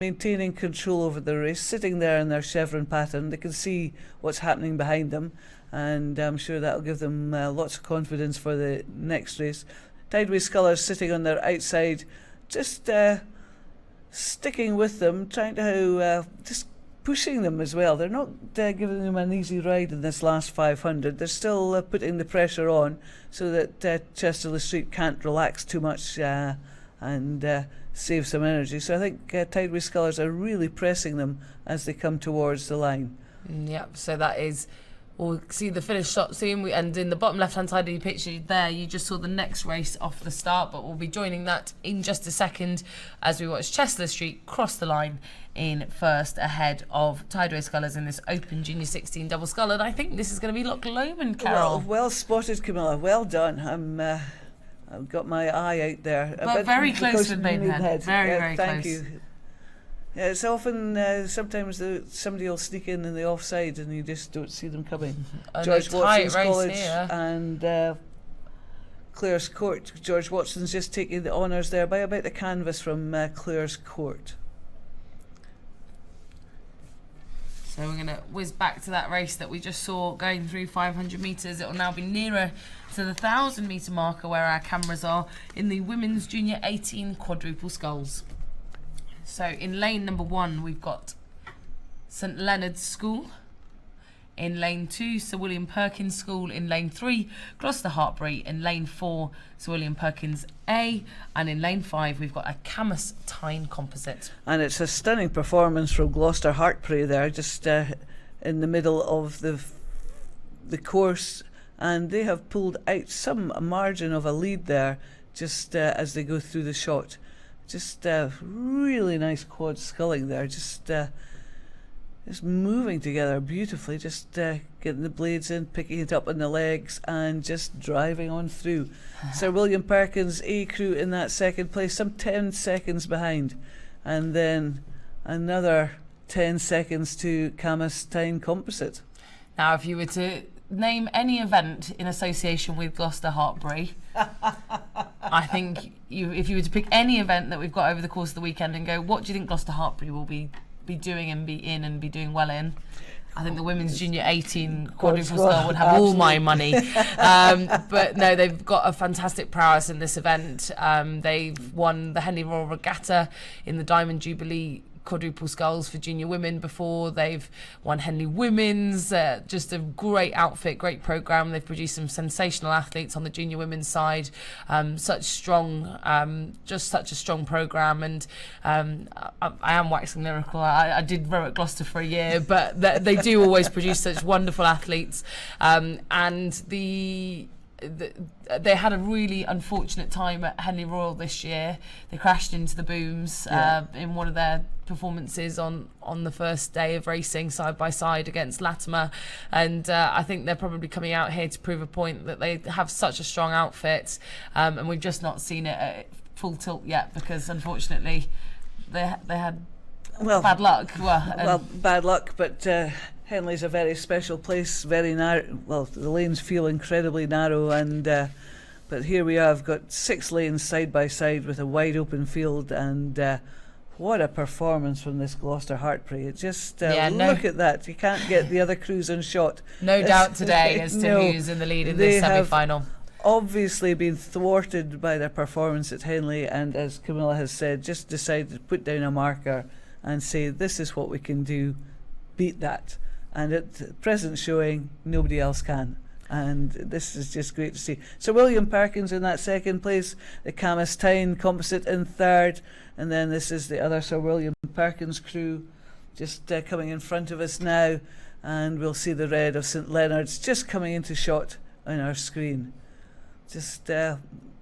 maintaining control over the race, sitting there in their chevron pattern. They can see what's happening behind them, and I'm sure that'll give them lots of confidence for the next race. Tideway Scullers sitting on their outside, just sticking with them, trying to just pushing them as well. They're not giving them an easy ride in this last 500. They're still putting the pressure on so that Chester-le-Street can't relax too much and save some energy. So I think Tideway Scullers are really pressing them as they come towards the line. Yep, so that is, we'll see the finish shot soon, and in the bottom left hand side of your picture there you just saw the next race off the start, but we'll be joining that in just a second as we watch Chester-le-Street cross the line in first ahead of Tideway Scullers in this Open Junior 16 double scull. And I think this is going to be Loch Lomond, Carol. Well spotted, Camilla, well done. I've got my eye out there. But very close with Maidenhead. Very thank close. you. Yeah, it's often, sometimes somebody will sneak in the offside and you just don't see them coming. George Watson's College here. And Clare's Court. George Watson's just taking the honours there by about the canvas from Clare's Court. So we're going to whiz back to that race that we just saw going through 500 metres. It will now be nearer to the 1,000 metre marker where our cameras are in the Women's Junior 18 quadruple sculls. So in lane number 1 we've got St Leonard's School. In lane 2, Sir William Perkins School. In lane 3, Gloucester Hartbury. In lane 4, Sir William Perkins A. And in lane 5, we've got a Camas Tyne composite. And it's a stunning performance from Gloucester Hartbury there, just in the middle of the course. And they have pulled out some margin of a lead there, just as they go through the shot. Just really nice quad sculling there, just moving together beautifully, just getting the blades in, picking it up on the legs and just driving on through. Sir William Perkins A crew in that second place, some 10 seconds behind, and then another 10 seconds to Camas Tyne composite. Now if you were to name any event in association with Gloucester Hartbury, I think if you were to pick any event that we've got over the course of the weekend and go, what do you think Gloucester Hartbury will be doing and be in and be doing well in? I think the Women's Junior 18 quadruple scull would have all my money. But no, they've got a fantastic prowess in this event. They've won the Henley Royal Regatta in the Diamond Jubilee quadruple sculls for junior women before. They've won Henley Women's, just a great outfit, great program. They've produced some sensational athletes on the junior women's side. Such a strong program, and I am waxing lyrical. I did row at Gloucester for a year, but they do always produce such wonderful athletes, and they had a really unfortunate time at Henley Royal this year. They crashed into the booms in one of their performances on the first day of racing side by side against Latimer, and I think they're probably coming out here to prove a point that they have such a strong outfit, and we've just not seen it at full tilt yet because unfortunately they had bad luck. Bad luck, but Henley's a very special place, very narrow. Well, the lanes feel incredibly narrow, and but here we have got 6 lanes side by side with a wide open field, and what a performance from this Gloucester Hartbury. It just look at that. You can't get the other crews in shot. No doubt today as to who's in the lead in this semi-final. Obviously been thwarted by their performance at Henley, and as Camilla has said, just decided to put down a marker and say this is what we can do, beat that. And at the present showing, nobody else can. And this is just great to see. So William Perkins in that second place, the Camas Tyne composite in third, and then this is the other Sir William Perkins crew just coming in front of us now, and we'll see the red of St Leonard's just coming into shot on our screen. Just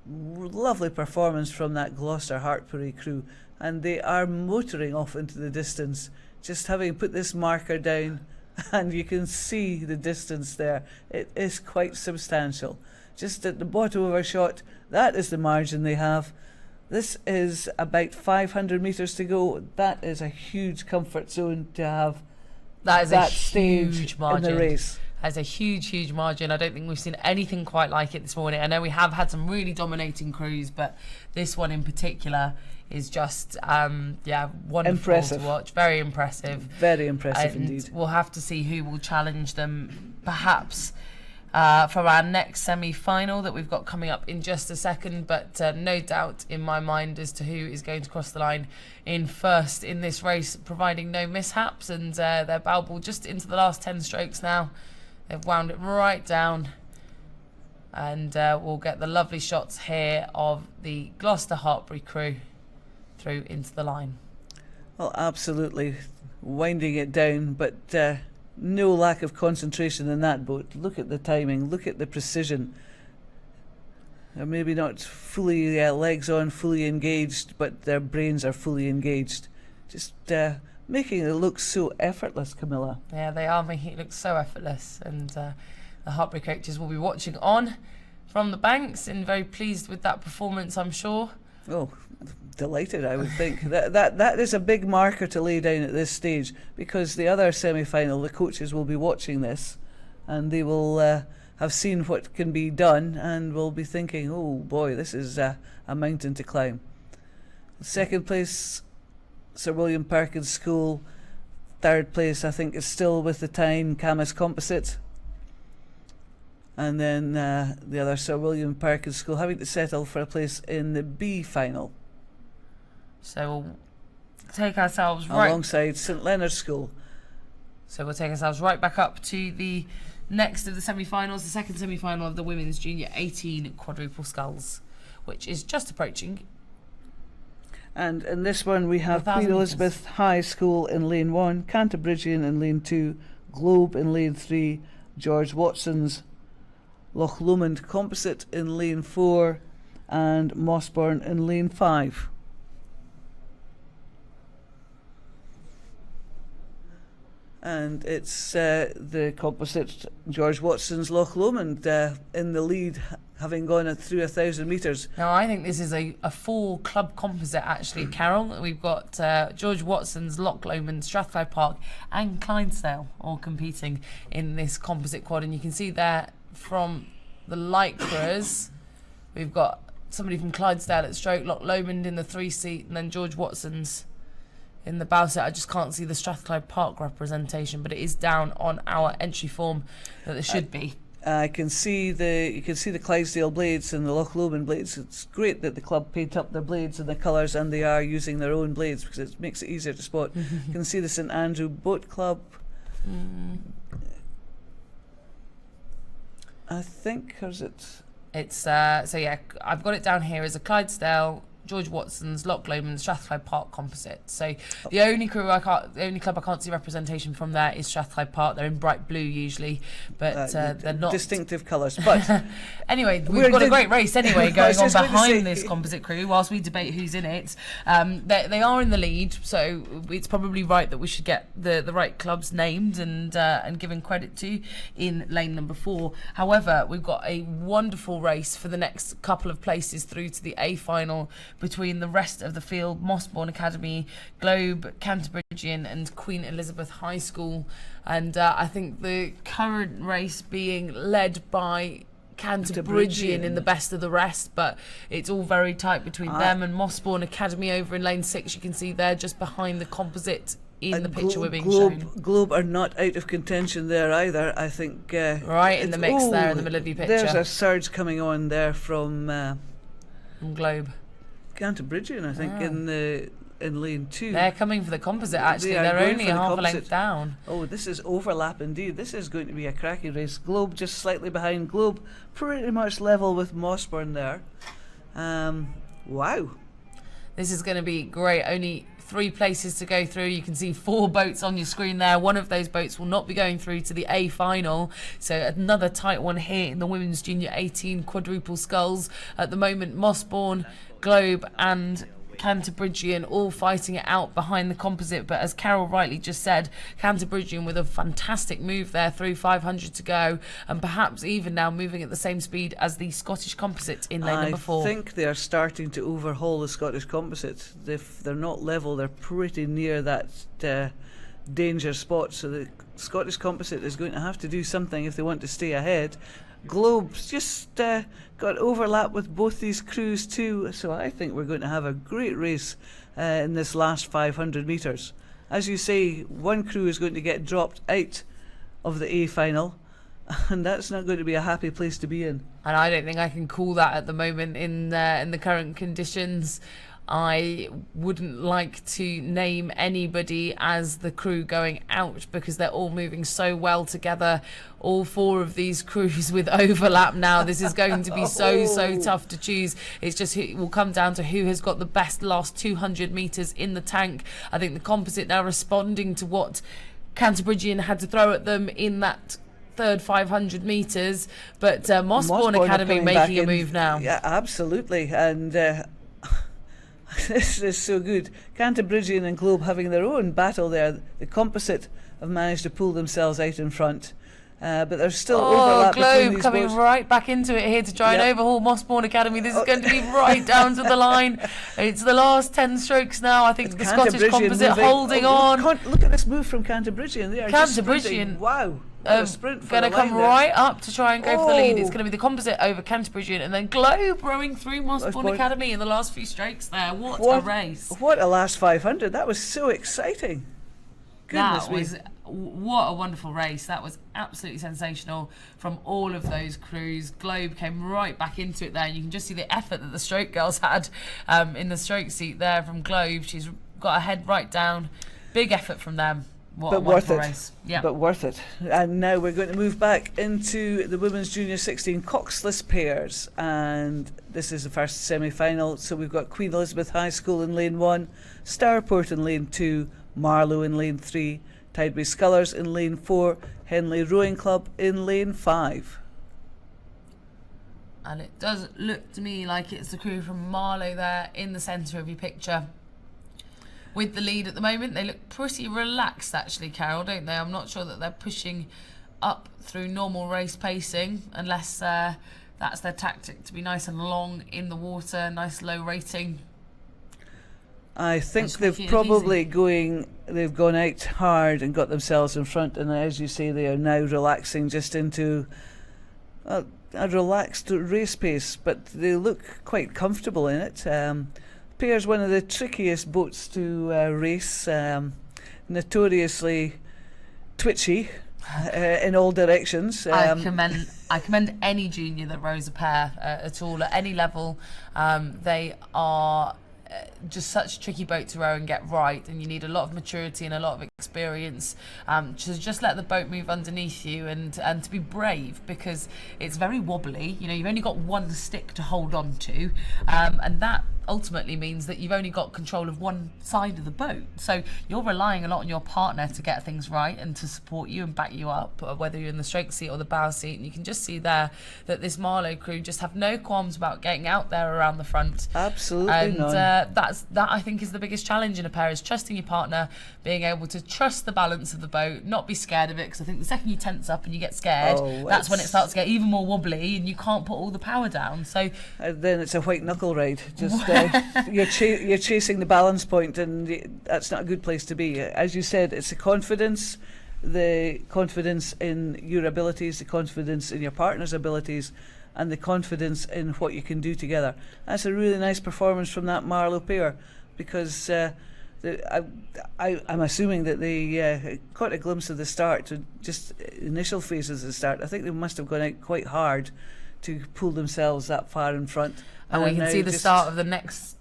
lovely performance from that Gloucester Hartbury crew, and they are motoring off into the distance, just having put this marker down. And you can see the distance there. It is quite substantial. Just at the bottom of our shot, that is the margin they have. This is about 500 metres to go. That is a huge comfort zone to have. That is a huge margin in the race. That's a huge margin. I don't think we've seen anything quite like it this morning. I know we have had some really dominating crews, but this one in particular is just wonderful Impressive. to watch. Very impressive. Very impressive And indeed. we'll have to see who will challenge them, perhaps for our next semi-final that we've got coming up in just a second. But no doubt in my mind as to who is going to cross the line in first in this race, providing no mishaps. And their bow ball just into the last 10 strokes now. They've wound it right down. And we'll get the lovely shots here of the Gloucester Hartbury crew through into the line. Well, absolutely winding it down, but no lack of concentration in that boat. Look at the timing, look at the precision. They're maybe not fully legs on, fully engaged, but their brains are fully engaged. Just making it look so effortless, Camilla. Yeah, they are making it look so effortless. And the Hartbury coaches will be watching on from the banks and very pleased with that performance, I'm sure. Oh, delighted, I would think. that is a big marker to lay down at this stage, because the other semi-final, the coaches will be watching this and they will have seen what can be done and will be thinking, oh boy, this is a mountain to climb. Second place, Sir William Perkins School. Third place, I think, is still with the Tyne Camas Composite. And then the other Sir William Perkins School having to settle for a place in the B final. So we'll take ourselves alongside St Leonard's School. So we'll take ourselves right back up to the next of the semi-finals, the second semi-final of the Women's Junior 18 Quadruple Sculls, which is just approaching. And in this one we have 1,000 Queen Elizabeth High School in lane 1, Canterbridgian in lane 2, Globe in lane 3, George Watson's Loch Lomond Composite in lane 4, and Mossbourne in lane 5. And it's the composite George Watson's Loch Lomond in the lead, having gone through 1,000 metres. Now, I think this is a full club composite, actually, Carol. We've got George Watson's, Loch Lomond, Strathclyde Park and Clydesdale all competing in this composite quad. And you can see there from the Lycras, we've got somebody from Clydesdale at stroke, Loch Lomond in the 3-seat, and then George Watson's in the bow set. I just can't see the Strathclyde Park representation, but it is down on our entry form that there should be. You can see the Clydesdale blades and the Loch Lomond blades. It's great that the club paint up their blades in the colours, and they are using their own blades because it makes it easier to spot. You can see the St Andrew Boat Club. I think, or is it? It's so yeah, I've got it down here as a Clydesdale, George Watson's, Loch Lomond, Strathclyde Park composite. So the only club I can't see representation from there is Strathclyde Park. They're in bright blue usually, but they're not distinctive colours. But anyway, we've got a great race anyway going on behind this composite crew whilst we debate who's in it. They are in the lead, so it's probably right that we should get the right clubs named and given credit to in lane number 4. However, we've got a wonderful race for the next couple of places through to the A final between the rest of the field: Mossbourne Academy, Globe, Canterbridgian and Queen Elizabeth High School. And I think the current race being led by Canterbridgian in the best of the rest, but it's all very tight between them and Mossbourne Academy over in lane 6. You can see they're just behind the composite in the picture we're being shown. Globe are not out of contention there either, I think. Right in the mix there in the middle of the picture. There's a surge coming on there from Globe. Canterbridgian, I think, in lane 2. They're coming for the composite, actually. They're only half a length down. Oh, this is overlap indeed. This is going to be a cracking race. Globe just slightly behind. Globe pretty much level with Mossbourne there. Wow. This is going to be great. Only 3 places to go through. You can see 4 boats on your screen there. One of those boats will not be going through to the A final. So another tight one here in the Women's Junior 18 Quadruple Sculls. At the moment, Mossbourne, Globe and Canterbridgian all fighting it out behind the composite, but as Carol rightly just said, Canterbridgian with a fantastic move there through 500 to go, and perhaps even now moving at the same speed as the Scottish composite in lane number 4. I think they are starting to overhaul the Scottish composite. If they're not level, they're pretty near that danger spots. So the Scottish Composite is going to have to do something if they want to stay ahead. Globe's just got overlap with both these crews too, so I think we're going to have a great race in this last 500 metres. As you say, one crew is going to get dropped out of the A final, and that's not going to be a happy place to be in. And I don't think I can call that at the moment in the current conditions. I wouldn't like to name anybody as the crew going out because they're all moving so well together. All four of these crews with overlap now. This is going to be so tough to choose. It's just, it will come down to who has got the best last 200 metres in the tank. I think the Composite now responding to what Canterbridgian had to throw at them in that third 500 metres. But Mossbourne Academy making a move now. Yeah, absolutely. And this is so good. Canterbridgian and Globe having their own battle there. The Composite have managed to pull themselves out in front. But there's still overlap between Globe these coming boats. right back into it here to try and overhaul Mossbourne Academy. This is going to be right down to the line. It's the last 10 strokes now. I think the Scottish Composite holding on. Look at this move from Canterbridgian. They are just sprinting. Wow. What a sprint for going to come right up to try and go for the lead. It's going to be the Composite over Canterbridgian, and then Globe rowing through Mossbourne Academy in the last few strokes there. What a race. What a last 500. That was so exciting. Goodness me. What a wonderful race. That was absolutely sensational from all of those crews. Globe came right back into it there. You can just see the effort that the stroke girls had in the stroke seat there from Globe. She's got her head right down. Big effort from them. What a wonderful race. Yeah. But worth it. And now we're going to move back into the Women's Junior 16 coxless pairs. And this is the first semi-final. So we've got Queen Elizabeth High School in lane 1, Starport in lane 2, Marlow in lane 3, Tideway Scullers in lane 4, Henley Rowing Club in lane 5. And it does look to me like it's the crew from Marlow there in the centre of your picture. With the lead at the moment, they look pretty relaxed actually, Carol, don't they? I'm not sure that they're pushing up through normal race pacing unless that's their tactic, to be nice and long in the water, nice low rating. I think they've probably they've gone out hard and got themselves in front, and as you say, they are now relaxing just into a relaxed race pace, but they look quite comfortable in it. Pair's one of the trickiest boats to race, notoriously twitchy in all directions. I commend any junior that rows a pair at all, at any level. They are just such a tricky boat to row and get right, and you need a lot of maturity and a lot of experience to just let the boat move underneath you and to be brave, because it's very wobbly. You know, you've only got one stick to hold on to, and that ultimately means that you've only got control of one side of the boat, so you're relying a lot on your partner to get things right and to support you and back you up, whether you're in the stroke seat or the bow seat. And you can just see there that this Marlow crew just have no qualms about getting out there around the front. Absolutely. And that I think is the biggest challenge in a pair, is trusting your partner, being able to trust the balance of the boat, not be scared of it, because I think the second you tense up and you get scared, that's when it starts to get even more wobbly and you can't put all the power down. So then it's a white knuckle ride. Just you're chasing the balance point, and that's not a good place to be. As you said, it's the confidence in your abilities, the confidence in your partner's abilities, and the confidence in what you can do together. That's a really nice performance from that Marlow pair, because I'm assuming that they caught a glimpse of the start, just initial phases of the start. I think they must have gone out quite hard to pull themselves that far in front. And we can see the start of the next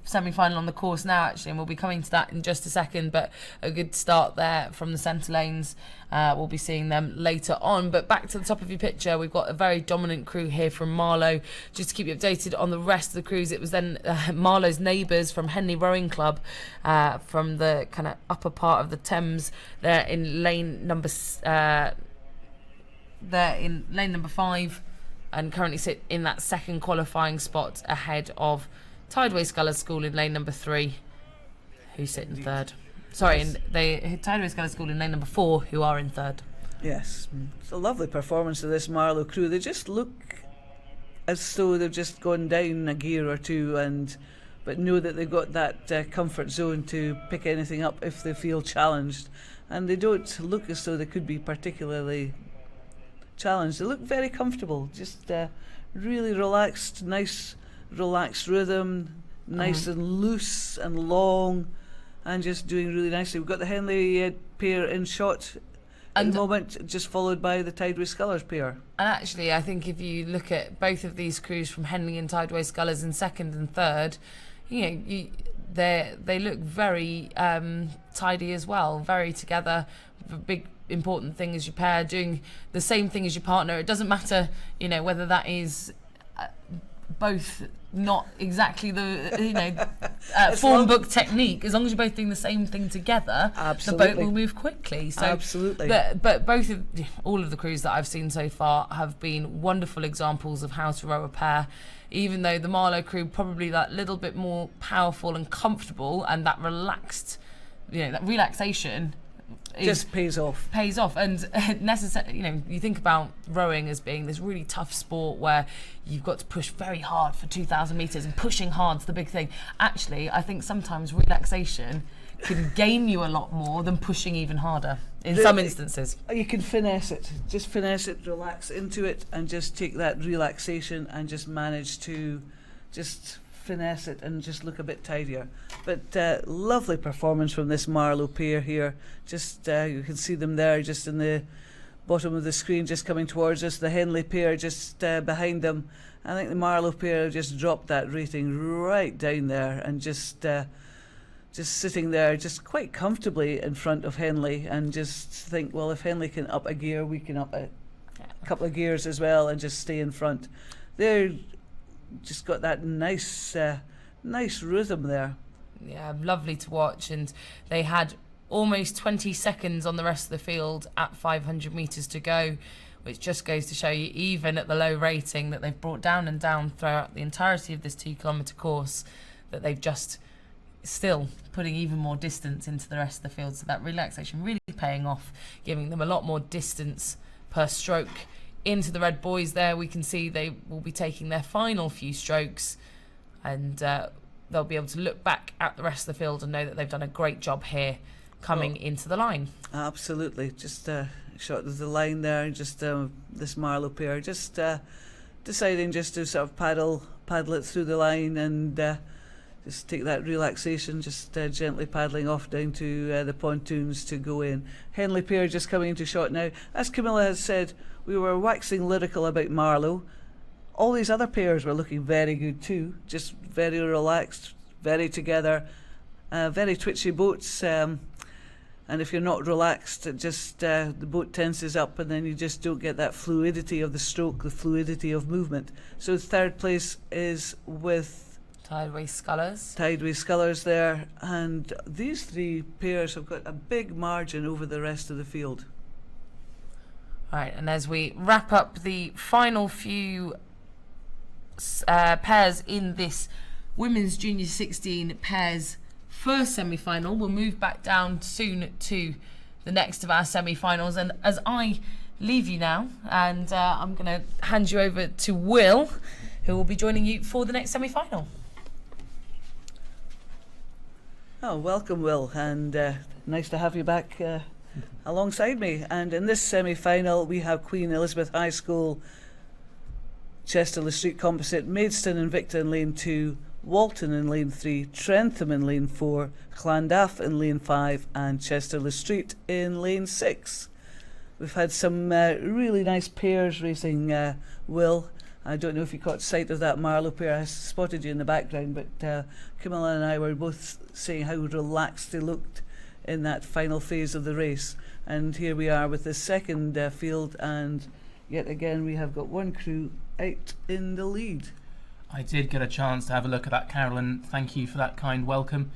semi-final on the course now, actually, and we'll be coming to that in just a second. But a good start there from the centre lanes. We'll be seeing them later on. But back to the top of your picture, we've got a very dominant crew here from Marlow. Just to keep you updated on the rest of the crews, it was then Marlow's neighbours from Henley Rowing Club, from the kind of upper part of the Thames. They're in lane number 5, and currently sit in that second qualifying spot ahead of Tideway Scullers School in lane number 3, who sit in third. Sorry, Tideway Scullers School in lane number 4, who are in third. Yes, it's a lovely performance of this Marlow crew. They just look as though they've just gone down a gear or two and but know that they've got that comfort zone to pick anything up if they feel challenged. And they don't look as though they could be particularly challenged. They look very comfortable, just really relaxed, nice relaxed rhythm, nice and loose and long, and just doing really nicely. We've got the Henley pair in shot at the moment, just followed by the Tideway Scullers pair. And actually, I think if you look at both of these crews from Henley and Tideway Scullers in second and third, they look very tidy as well, very together. The big important thing is your pair doing the same thing as your partner. It doesn't matter, whether that is both not exactly the form book technique. As long as you're both doing the same thing together, absolutely, the boat will move quickly. So absolutely. But all of the crews that I've seen so far have been wonderful examples of how to row a pair. Even though the Marlow crew probably that little bit more powerful and comfortable, and that relaxed, that relaxation just pays off. And necessarily, you think about rowing as being this really tough sport where you've got to push very hard for 2,000 metres, and pushing hard's the big thing. Actually, I think sometimes relaxation can gain you a lot more than pushing even harder in some instances. You can finesse it, just finesse it, relax into it, and just take that relaxation and just manage to just finesse it and just look a bit tidier. But lovely performance from this Marlow pair here. Just you can see them there just in the bottom of the screen, just coming towards us. The Henley pair just behind them. I think the Marlow pair just dropped that rating right down there, and just sitting there just quite comfortably in front of Henley, and just think, well, if Henley can up a gear, we can up a couple of gears as well and just stay in front. They're just got that nice rhythm there. Yeah, lovely to watch. And they had almost 20 seconds on the rest of the field at 500 metres to go, which just goes to show you, even at the low rating that they've brought down and down throughout the entirety of this 2 kilometre course, that they've just still putting even more distance into the rest of the field. So that relaxation really paying off, giving them a lot more distance per stroke. Into the red boys there, we can see they will be taking their final few strokes, and they'll be able to look back at the rest of the field and know that they've done a great job here coming into the line. Absolutely. Just shot of the line there, just this Marlow pair just deciding just to sort of paddle it through the line, and just take that relaxation, just gently paddling off down to the pontoons to go in. Henley pair just coming into shot now. As Camilla has said, we were waxing lyrical about Marlow. All these other pairs were looking very good too, just very relaxed, very together, very twitchy boats. And if you're not relaxed, it just the boat tenses up, and then you just don't get that fluidity of the stroke, the fluidity of movement. So third place is with Tideway Scullers. Tideway Scullers there, and these 3 pairs have got a big margin over the rest of the field. Right, and as we wrap up the final few pairs in this Women's Junior 16 pairs first semi-final, we'll move back down soon to the next of our semi-finals. And as I leave you now, and I'm going to hand you over to Will, who will be joining you for the next semi-final. Oh, welcome, Will, and nice to have you back alongside me. And in this semi-final, we have Queen Elizabeth High School, Chester-le-Street Composite, Maidstone Invicta in lane 2, Walton in lane 3, Trentham in lane 4, Llandaff in lane 5, and Chester-le-Street in lane 6. We've had some really nice pairs racing, Will. I don't know if you caught sight of that Marlow pair. I spotted you in the background, but Camilla and I were both saying how relaxed they looked in that final phase of the race. And here we are with the second field, and yet again we have got one crew out in the lead. I did get a chance to have a look at that, Carolyn. Thank you for that kind welcome.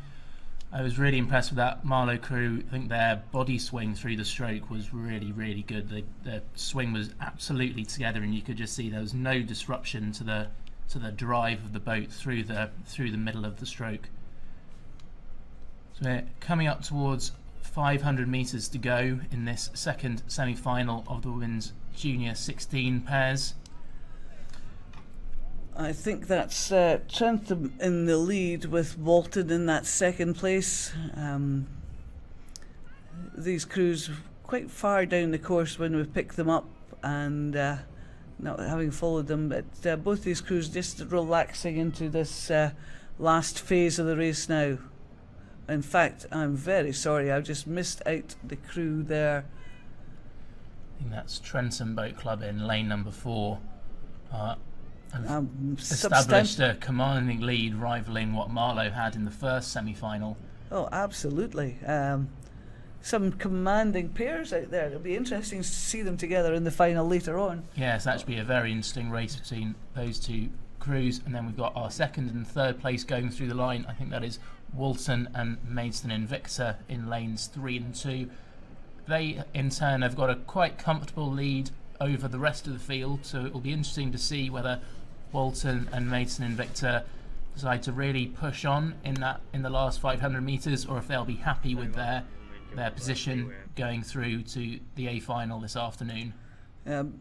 I was really impressed with that Marlow crew. I think their body swing through the stroke was really, really good. The swing was absolutely together, and you could just see there was no disruption to the drive of the boat through the middle of the stroke. So we're coming up towards 500 metres to go in this second semi-final of the Women's Junior 16 pairs. I think that's Trentham in the lead with Walton in that second place. These crews quite far down the course when we picked them up, and not having followed them, but both these crews just relaxing into this last phase of the race now. In fact, I'm very sorry, I've just missed out the crew there. I think that's Trentham Boat Club in lane number 4. Established a commanding lead, rivaling what Marlow had in the first semi-final. Oh, absolutely. Some commanding pairs out there. It'll be interesting to see them together in the final later on. Yes, that should be a very interesting race between those two crews. And then we've got our second and third place going through the line. I think that is Walton and Maidstone Invicta in lanes 3 and 2. They, in turn, have got a quite comfortable lead over the rest of the field. So it will be interesting to see whether Walton and Maidstone Invicta decide to really push on in the last 500 metres, or if they'll be happy with their position going through to the A final this afternoon.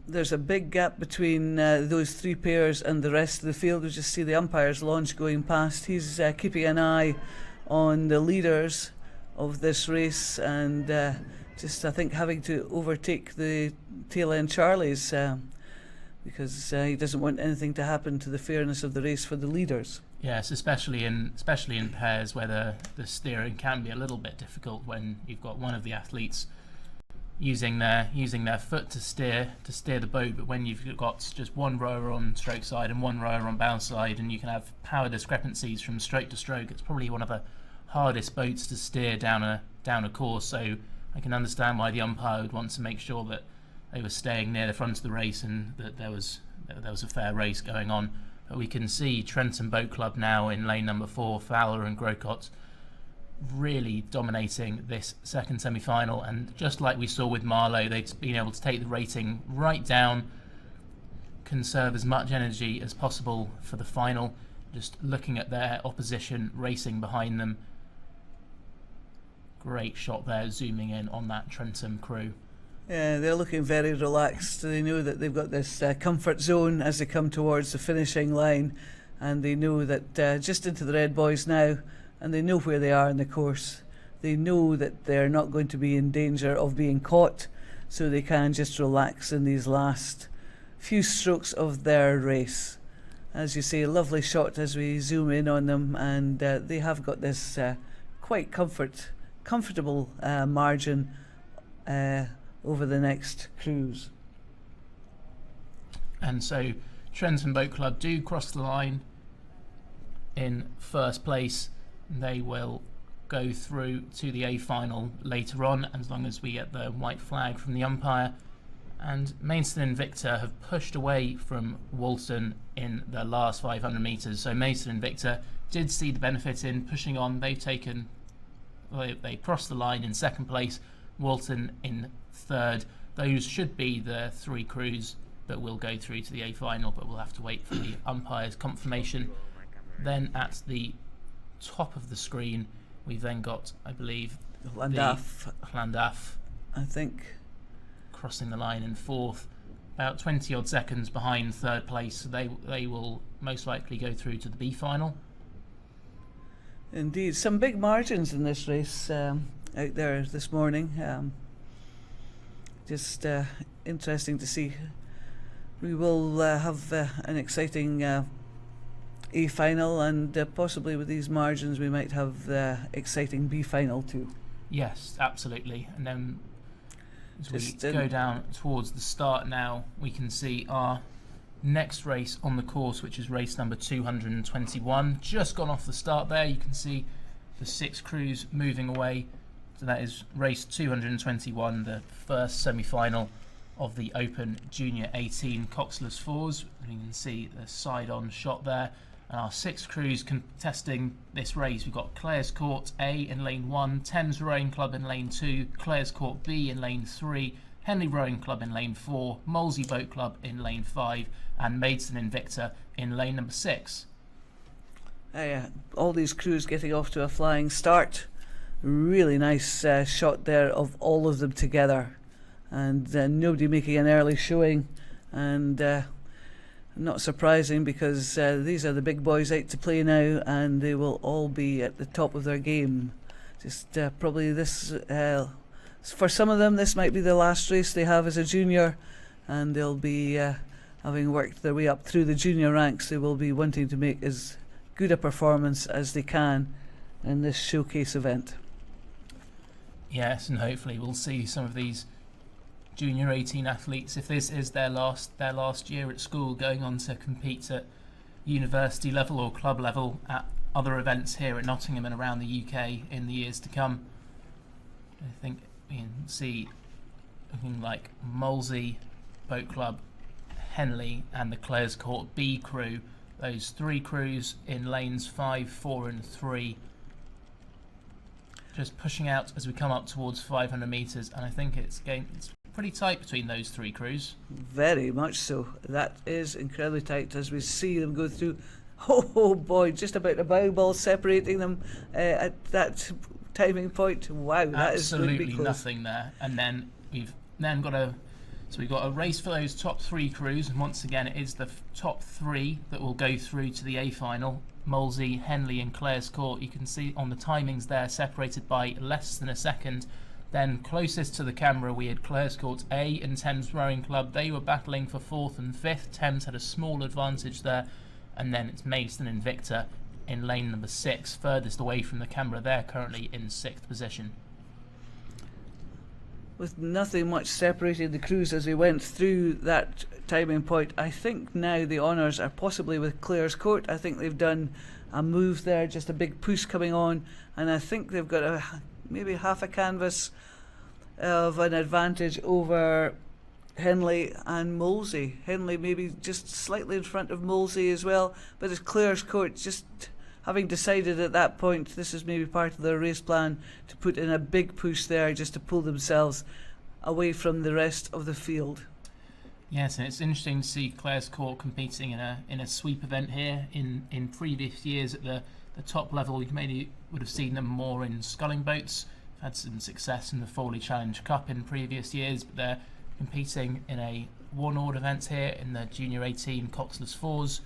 There's a big gap between those three pairs and the rest of the field. We just see the umpire's launch going past. He's keeping an eye on the leaders of this race, and just I think having to overtake the tail end Charlies because he doesn't want anything to happen to the fairness of the race for the leaders. Yes, especially in pairs where the steering can be a little bit difficult when you've got one of the athletes using their foot to steer the boat, but when you've got just one rower on stroke side and one rower on bow side, and you can have power discrepancies from stroke to stroke, it's probably one of the hardest boats to steer down a course. So I can understand why the umpire would want to make sure that they were staying near the front of the race and that there was a fair race going on. But we can see Trentham Boat Club now in lane number 4, Fowler and Grocott, really dominating this second semi-final. And just like we saw with Marlow, they've been able to take the rating right down, conserve as much energy as possible for the final, just looking at their opposition racing behind them. Great shot there, zooming in on that Trentham crew. Yeah, they're looking very relaxed. They know that they've got this comfort zone as they come towards the finishing line, and they know that just into the red boys now, and they know where they are in the course. They know that they're not going to be in danger of being caught, so they can just relax in these last few strokes of their race. As you say, a lovely shot as we zoom in on them, and they have got this quite comfortable margin over the next cruise. And so Trentham Boat Club do cross the line in first place. They will go through to the A final later on, as long as we get the white flag from the umpire. And Maidstone Invicta have pushed away from Walton in the last 500 metres. So Maidstone Invicta did see the benefit in pushing on. They crossed the line in second place, Walton in third. Those should be the three crews that will go through to the A final, but we'll have to wait for the umpire's confirmation. Then at the top of the screen, we've then got, I believe, Llandaff, I think, crossing the line in fourth, about 20 odd seconds behind third place. So they will most likely go through to the B final. Indeed, some big margins in this race out there this morning. Just interesting to see. We will have an exciting A final, and possibly with these margins we might have the exciting B final too. Yes, absolutely. And then as we go down towards the start now, we can see our next race on the course, which is race number 221. Just gone off the start there. You can see the 6 crews moving away. So that is race 221, the first semi-final of the Open Junior 18 coxless fours. You can see the side-on shot there. And our 6 crews contesting this race. We've got Clares Court A in lane 1, Thames Rowing Club in lane 2, Clares Court B in lane 3, Henley Rowing Club in lane 4, Molesey Boat Club in lane 5, and Maidstone Invicta in lane number 6. All these crews getting off to a flying start. Really nice shot there of all of them together, and nobody making an early showing, and not surprising because these are the big boys out to play now, and they will all be at the top of their game. Just probably this, for some of them, this might be the last race they have as a junior, and they'll be, having worked their way up through the junior ranks, they will be wanting to make as good a performance as they can in this showcase event. Yes, and hopefully we'll see some of these junior 18 athletes, if this is their last year at school, going on to compete at university level or club level at other events here at Nottingham and around the UK in the years to come. I think we can see looking like Molesey Boat Club, Henley and the Clares Court B crew, those three crews in lanes 5, 4 and 3, just pushing out as we come up towards 500 metres, and I think it's pretty tight between those three crews. Very much so. That is incredibly tight as we see them go through. Oh boy, just about a bow ball separating them at that timing point. Wow, that is going to be absolutely close. Nothing there. And then we've got a race for those top three crews, and once again it is the top three that will go through to the A final. Molesey, Henley and Clares Court, you can see on the timings there, separated by less than a second. Then closest to the camera we had Clares Court A and Thames Rowing Club. They were battling for 4th and 5th. Thames had a small advantage there. And then it's Maidstone and Victor in lane number 6, furthest away from the camera. They're currently in 6th position. With nothing much separating the crews as we went through that timing point, I think now the honours are possibly with Clares Court. I think they've done a move there, just a big push coming on, and I think they've got maybe half a canvas of an advantage over Henley and Molesey. Henley maybe just slightly in front of Molesey as well, but it's Clares Court just having decided at that point this is maybe part of their race plan to put in a big push there just to pull themselves away from the rest of the field. Yes, and it's interesting to see Clares Court competing in a sweep event here. In previous years at the top level, you maybe would have seen them more in sculling boats. Had some success in the Foley Challenge Cup in previous years, but they're competing in a one-oared event here in the Junior 18 coxless fours.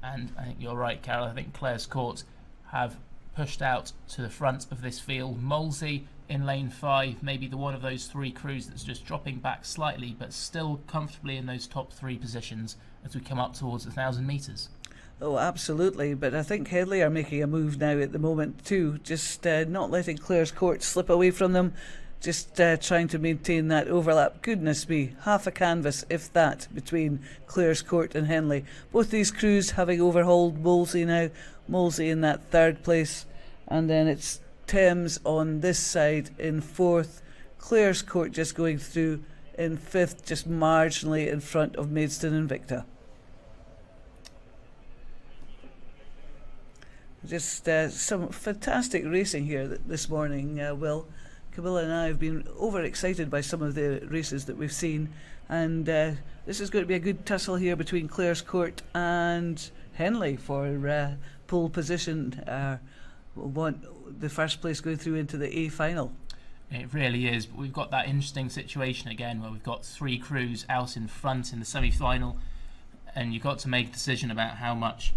And I think you're right, Carol. I think Clares Court have pushed out to the front of this field. Molesey in lane 5, maybe the one of those three crews that's just dropping back slightly, but still comfortably in those top 3 positions as we come up towards 1,000 metres. Oh, absolutely. But I think Henley are making a move now at the moment too, just not letting Clares Court slip away from them, just trying to maintain that overlap. Goodness me, half a canvas, if that, between Clares Court and Henley. Both these crews having overhauled Molesey now. Molesey in that 3rd place, and then it's Thames on this side in 4th. Clares Court just going through in 5th, just marginally in front of Maidstone and Victor. Just some fantastic racing here this morning, Will. Camilla and I have been overexcited by some of the races that we've seen, and this is going to be a good tussle here between Clares Court and Henley for pole position. The first place going through into the A final. It really is, but we've got that interesting situation again where we've got 3 crews out in front in the semi-final, and you've got to make a decision about how much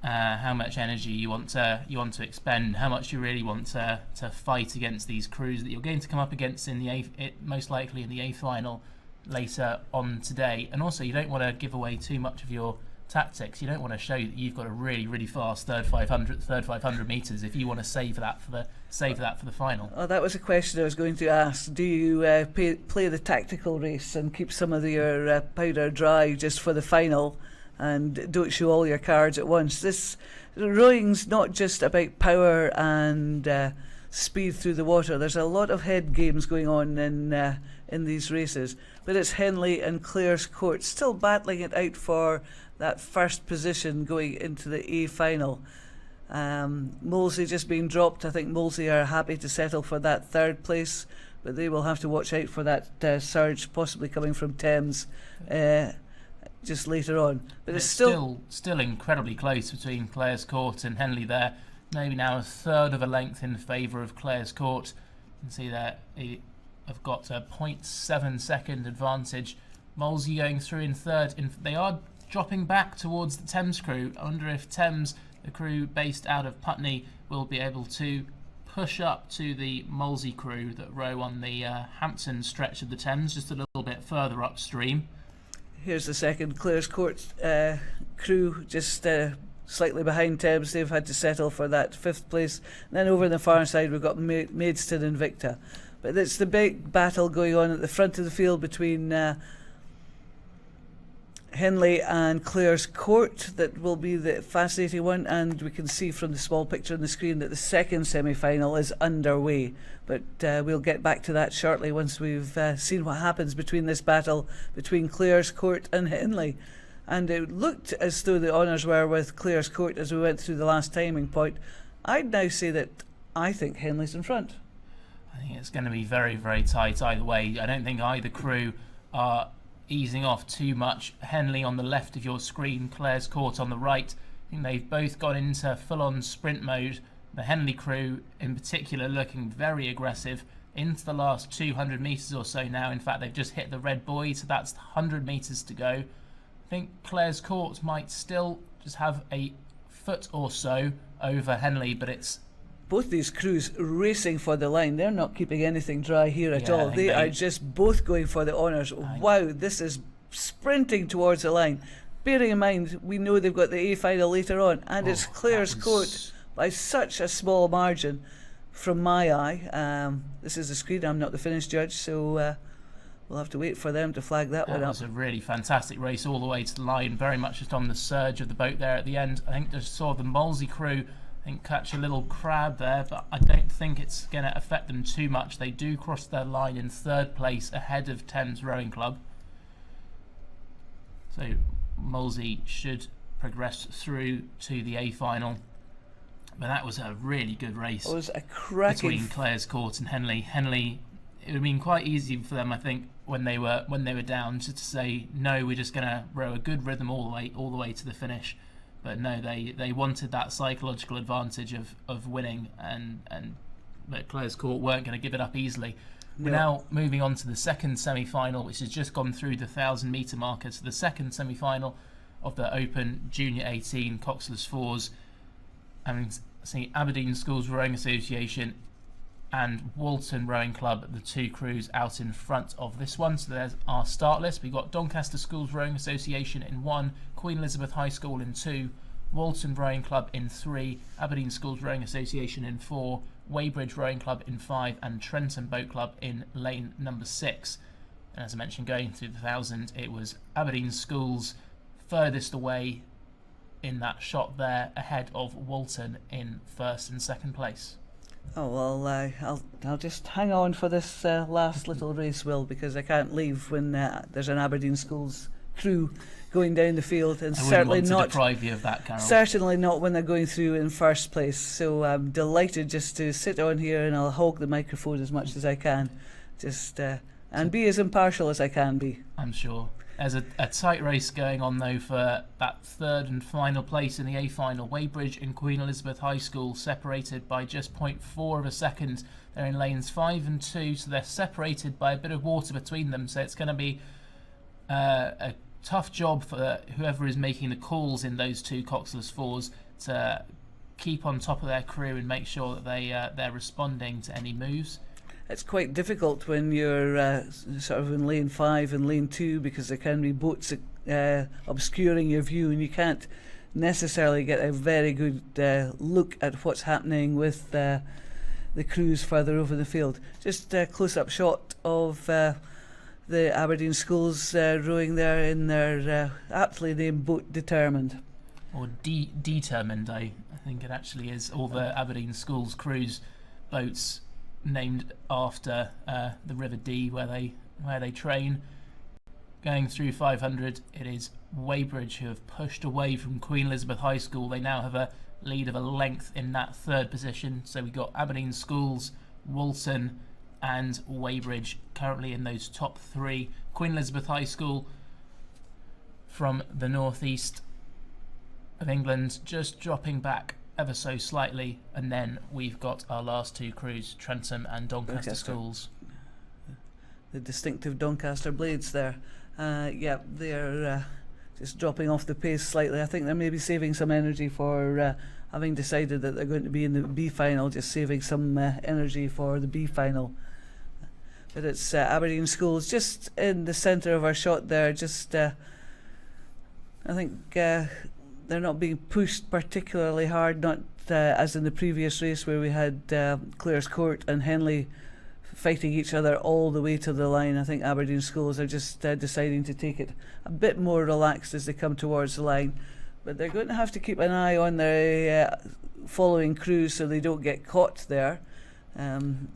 energy you want to expend, how much you really want to fight against these crews that you're going to come up against in the most likely in the A final later on today. And also, you don't want to give away too much of your tactics. You don't want to show that you've got a really, really fast third 500 metres if you want to save that for the final. Oh, that was a question I was going to ask. Do you play the tactical race and keep some of your powder dry just for the final, and don't show all your cards at once? This rowing's not just about power and speed through the water. There's a lot of head games going on in these races, but it's Henley and Clares Court still battling it out for that first position going into the A final. Molesey just being dropped. I think Molesey are happy to settle for that 3rd place, but they will have to watch out for that surge possibly coming from Thames just later on. But it's still incredibly close between Clares Court and Henley there. Maybe now a 1/3 of a length in favour of Clares Court. You can see that they have got a 0.7 second advantage. Molesey going through in 3rd. They are dropping back towards the Thames crew. I wonder if Thames, the crew based out of Putney, will be able to push up to the Molesey crew that row on the Hampton stretch of the Thames, just a little bit further upstream. Here's the second Clare's Court crew, just slightly behind Thames. They've had to settle for that 5th place. And then over on the far side, we've got Maidstone and Victor. But it's the big battle going on at the front of the field between Henley and Clare's Court that will be the fascinating one, and we can see from the small picture on the screen that the second semi-final is underway, but we'll get back to that shortly once we've seen what happens between this battle between Clare's Court and Henley. And it looked as though the honours were with Clare's Court as we went through the last timing point. I'd now say that I think Henley's in front. I think it's going to be very, very tight either way. I don't think either crew are easing off too much. Henley on the left of your screen, Clare's Court on the right. I think they've both gone into full-on sprint mode. The Henley crew in particular looking very aggressive into the last 200 metres or so now. In fact, they've just hit the red buoy, so that's 100 metres to go. I think Clare's Court might still just have a foot or so over Henley, but it's both these crews racing for the line. They're not keeping anything dry here at all. They are just both going for the honours. Wow, this is sprinting towards the line. Bearing in mind, we know they've got the A final later on, and it's Clare's Court by such a small margin from my eye. This is the screen, I'm not the finish judge, so we'll have to wait for them to flag that one up. It was a really fantastic race all the way to the line, very much just on the surge of the boat there at the end. I think just saw the Molesey crew catch a little crab there, but I don't think it's going to affect them too much. They do cross their line in 3rd place ahead of Thames Rowing Club. So Molesey should progress through to the A final. But that was a really good race. It was a cracking between Clare's Court and Henley. Henley, it would have been quite easy for them, I think, when they were down, just to say no, we're just going to row a good rhythm all the way to the finish. But no, they wanted that psychological advantage of winning, but Clare's Court weren't going to give it up easily. No. We're now moving on to the second semi-final, which has just gone through the 1,000-metre marker. So the second semi-final of the Open Junior 18 coxless fours. See Aberdeen Schools Rowing Association and Walton Rowing Club, the two crews out in front of this one. So there's our start list. We've got Doncaster Schools Rowing Association in 1, Queen Elizabeth High School in 2, Walton Rowing Club in 3, Aberdeen Schools Rowing Association in 4, Weybridge Rowing Club in 5, and Trenton Boat Club in lane number 6. And as I mentioned, going through the 1,000, it was Aberdeen Schools furthest away in that shot there, ahead of Walton in 1st and 2nd place. Oh well, I'll just hang on for this last little race, Will, because I can't leave when there's an Aberdeen Schools crew going down the field, and certainly not to deprive you of that, Carol. Certainly not when they're going through in 1st place. So I'm delighted just to sit on here, and I'll hog the microphone as much as I can, just and be as impartial as I can be. I'm sure. There's a tight race going on though for that 3rd and final place in the A final. Weybridge and Queen Elizabeth High School separated by just 0.4 of a second. They're in lanes 5 and 2, so they're separated by a bit of water between them. So it's going to be a tough job for whoever is making the calls in those two coxless fours to keep on top of their crew and make sure that they're responding to any moves. It's quite difficult when you're sort of in lane 5 and lane 2, because there can be boats obscuring your view, and you can't necessarily get a very good look at what's happening with the crews further over the field. Just a close-up shot of the Aberdeen Schools rowing there in their aptly named boat Determined. Or Determined, I think it actually is. All the Aberdeen Schools crews boats named after the River Dee where they train. Going through 500, it is Weybridge who have pushed away from Queen Elizabeth High School. They now have a lead of a length in that 3rd position. So we've got Aberdeen Schools, Walton and Weybridge currently in those top 3. Queen Elizabeth High School from the northeast of England just dropping back ever so slightly, and then we've got our last two crews, Trentham and Doncaster Schools. The distinctive Doncaster blades there. Yeah, they're just dropping off the pace slightly. I think they're maybe saving some energy for having decided that they're going to be in the B final, just saving some energy for the B final. But it's Aberdeen Schools just in the centre of our shot there. Just I think they're not being pushed particularly hard, not as in the previous race where we had Clare's Court and Henley fighting each other all the way to the line. I think Aberdeen Schools are just deciding to take it a bit more relaxed as they come towards the line. But they're going to have to keep an eye on their following crews so they don't get caught there.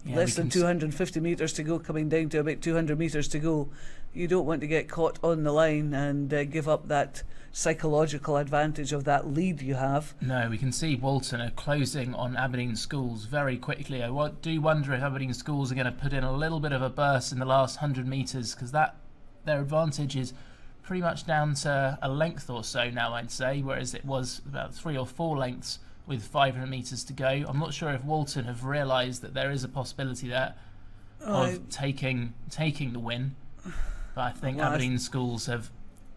Less than 250 metres to go, coming down to about 200 metres to go. You don't want to get caught on the line and give up that psychological advantage of that lead you have. No, we can see Walton are closing on Aberdeen Schools very quickly. I do wonder if Aberdeen Schools are going to put in a little bit of a burst in the last 100 metres, because their advantage is pretty much down to a length or so now, I'd say, whereas it was about 3 or 4 lengths with 500 metres to go. I'm not sure if Walton have realised that there is a possibility there of taking the win, but I think Aberdeen Schools have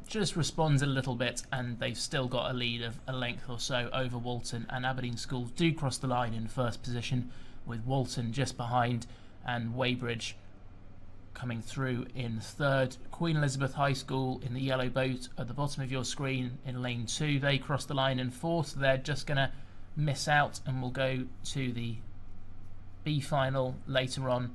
just responded a little bit, and they've still got a lead of a length or so over Walton, and Aberdeen Schools do cross the line in first position, with Walton just behind and Weybridge coming through in third. Queen Elizabeth High School in the yellow boat at the bottom of your screen in lane 2, they cross the line in fourth, so they're just going to miss out and will go to the B final later on,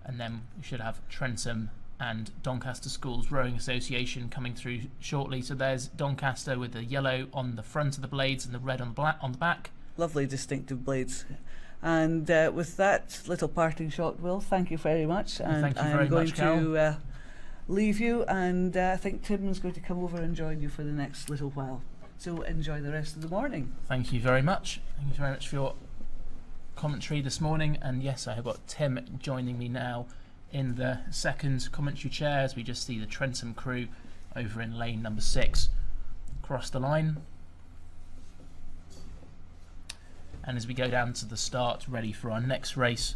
and then we should have Trentham and Doncaster Schools Rowing Association coming through shortly. So there's Doncaster with the yellow on the front of the blades and the red on the back. Lovely distinctive blades. And with that little parting shot, Will, thank you very much. And thank you very much, Carol. I'm going to leave you, and I think Tim's going to come over and join you for the next little while. So enjoy the rest of the morning. Thank you very much. Thank you very much for your commentary this morning. And yes, I have got Tim joining me now in the second commentary chair as we just see the Trentham crew over in lane number 6 cross the line. And as we go down to the start, ready for our next race,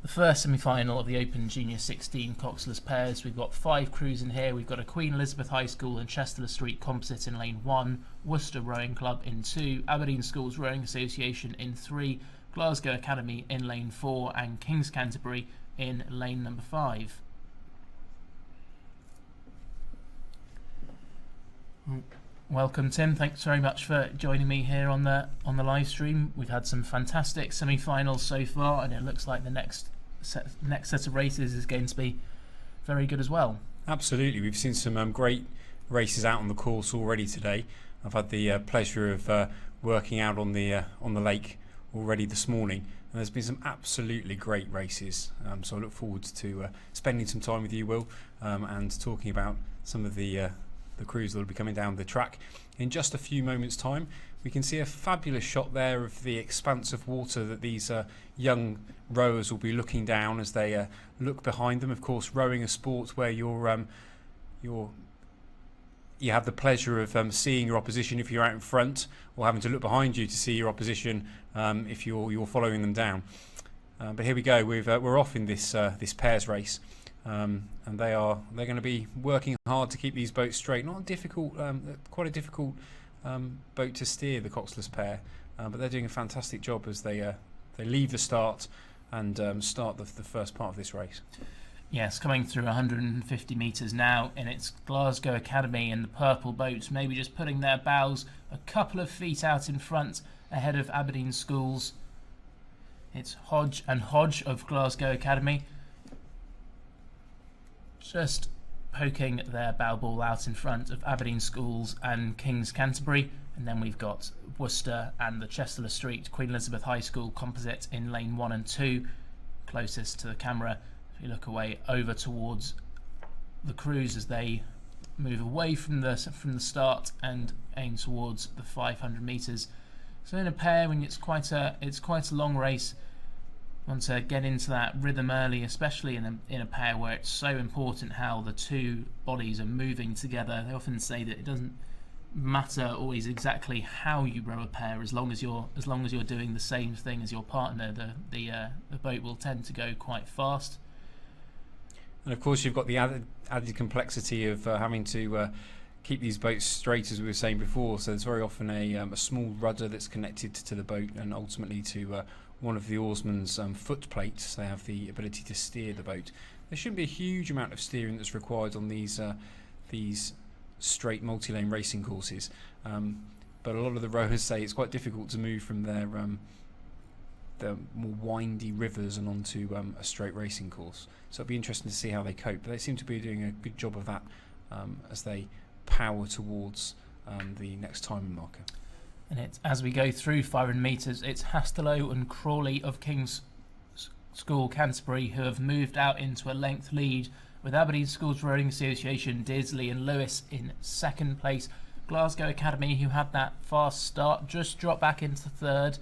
the first semi-final of the Open Junior 16 coxless pairs. We've got 5 crews in here. We've got a Queen Elizabeth High School and Chester Street Composite in lane 1, Worcester Rowing Club in 2, Aberdeen Schools Rowing Association in 3, Glasgow Academy in lane 4, and King's Canterbury in lane number 5. Welcome, Tim. Thanks very much for joining me here on the live stream. We've had some fantastic semi-finals so far, and it looks like the next set of races is going to be very good as well. Absolutely, we've seen some great races out on the course already today. I've had the pleasure of working out on the lake already this morning. And there's been some absolutely great races, so I look forward to spending some time with you, Will, and talking about some of the crews that will be coming down the track in just a few moments' time. We can see a fabulous shot there of the expanse of water that these young rowers will be looking down as they look behind them. Of course, rowing a sport where you have the pleasure of seeing your opposition if you're out in front, or having to look behind you to see your opposition if you're following them down. But here we go. We're off in this pairs race, and they're going to be working hard to keep these boats straight. Not a difficult, quite a difficult boat to steer, the coxless pair, but they're doing a fantastic job as they leave the start and start the first part of this race. Yes, coming through 150 metres now, and it's Glasgow Academy in the purple boat, maybe just putting their bows a couple of feet out in front ahead of Aberdeen Schools. It's Hodge and Hodge of Glasgow Academy, just poking their bow ball out in front of Aberdeen Schools and King's Canterbury. And then we've got Worcester and the Chester Street Queen Elizabeth High School Composite in lane 1 and 2, closest to the camera. If you look away over towards the crews as they move away from the start and aim towards the 500 metres. So in a pair, when it's quite a long race, you want to get into that rhythm early, especially in a pair where it's so important how the two bodies are moving together. They often say that it doesn't matter always exactly how you row a pair, as long as you're doing the same thing as your partner, the boat will tend to go quite fast. And of course, you've got the added complexity of having to keep these boats straight, as we were saying before. So there's very often a small rudder that's connected to the boat and ultimately to one of the oarsmen's foot plates. They have the ability to steer the boat. There shouldn't be a huge amount of steering that's required on these straight multi-lane racing courses, but a lot of the rowers say it's quite difficult to move from their more windy rivers and onto a straight racing course. So it'll be interesting to see how they cope. But they seem to be doing a good job of that as they power towards the next timing marker. And it's, as we go through 500 metres, it's Hastelow and Crawley of King's School Canterbury who have moved out into a length lead, with Aberdeen Schools Rowing Association, Disley and Lewis in second place. Glasgow Academy, who had that fast start, just dropped back into third.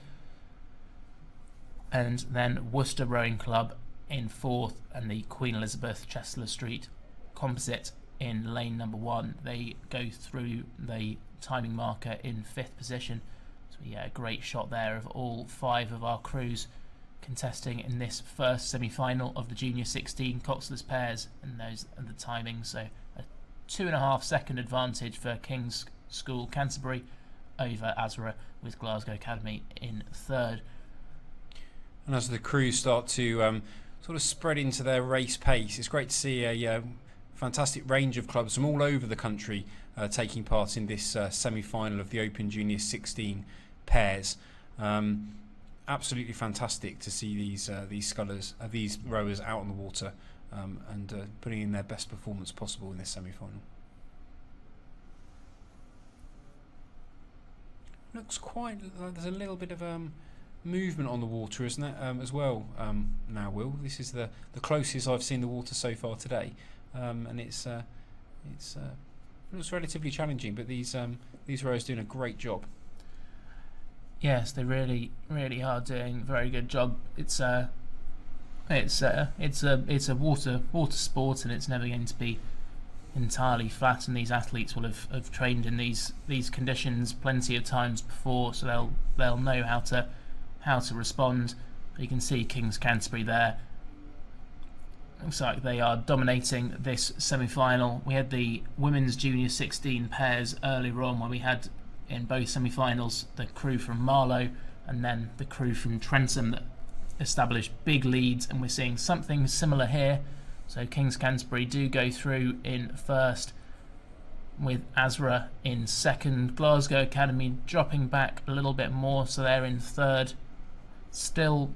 And then Worcester Rowing Club in fourth, and the Queen Elizabeth Chester Street Composite in lane number 1. They go through the timing marker in fifth position. So yeah, a great shot there of all 5 of our crews contesting in this first semi-final of the Junior 16 coxless pairs, and the timing. So a 2.5 second advantage for King's School Canterbury over Azra, with Glasgow Academy in third. And as the crews start to sort of spread into their race pace, it's great to see a fantastic range of clubs from all over the country taking part in this semi-final of the Open Junior 16 pairs. Absolutely fantastic to see these scullers, these rowers out on the water and putting in their best performance possible in this semi-final. Looks quite like there's a little bit of movement on the water, isn't it, as well, now, Will? This is the closest I've seen the water so far today, and it looks relatively challenging, but these rowers doing a great job. Yes, they really, really are doing a very good job. It's a water sport, and it's never going to be entirely flat. And these athletes will have trained in these conditions plenty of times before, so they'll know how to respond. But you can see King's Canterbury there. Looks like they are dominating this semi-final. We had the women's Junior 16 pairs earlier on, where we had in both semi-finals the crew from Marlow and then the crew from Trentham that established big leads, and we're seeing something similar here. So King's Canterbury do go through in first, with Azra in second. Glasgow Academy dropping back a little bit more, so they're in third, still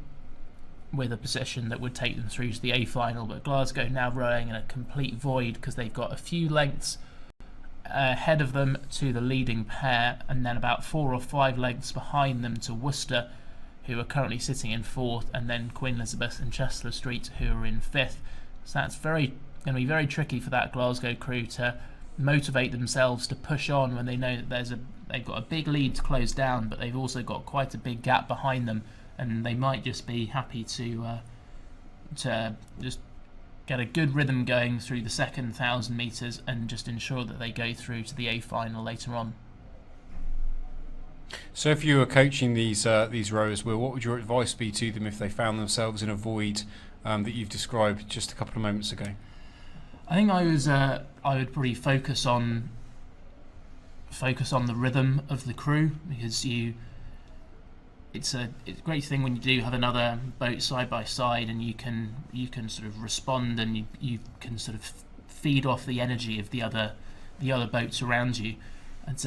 with a position that would take them through to the A final, but Glasgow now rowing in a complete void because they've got a few lengths ahead of them to the leading pair, and then about 4 or 5 lengths behind them to Worcester, who are currently sitting in fourth, and then Queen Elizabeth and Chester Street, who are in fifth. So that's going to be very tricky for that Glasgow crew to motivate themselves to push on when they know that they've got a big lead to close down, but they've also got quite a big gap behind them, and they might just be happy to just get a good rhythm going through the second 1,000 metres and just ensure that they go through to the A final later on. So if you were coaching these rowers, Will, what would your advice be to them if they found themselves in a void that you've described just a couple of moments ago? I think I would probably focus on the rhythm of the crew, because it's a great thing when you do have another boat side by side, and you can sort of respond, and you can sort of feed off the energy of the other boats around you, and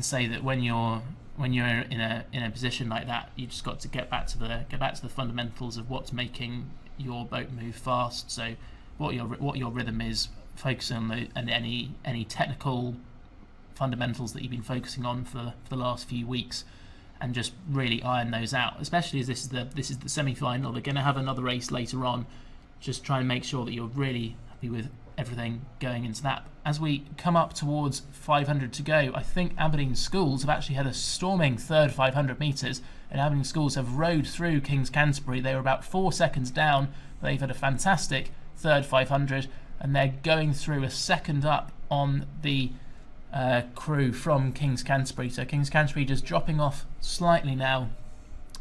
say that when you're in a position like that, you just got to get back to the fundamentals of what's making your boat move fast. So what your rhythm is, focus on any technical fundamentals that you've been focusing on for the last few weeks, and just really iron those out, especially as this is the semi-final. They're going to have another race later on. Just try and make sure that you're really happy with everything going into that. As we come up towards 500 to go, I think Aberdeen Schools have actually had a storming third 500 metres, and Aberdeen Schools have rowed through King's Canterbury. They were about 4 seconds down. They've had a fantastic third 500, and they're going through a second up on the crew from King's Canterbury. So King's Canterbury just dropping off slightly now,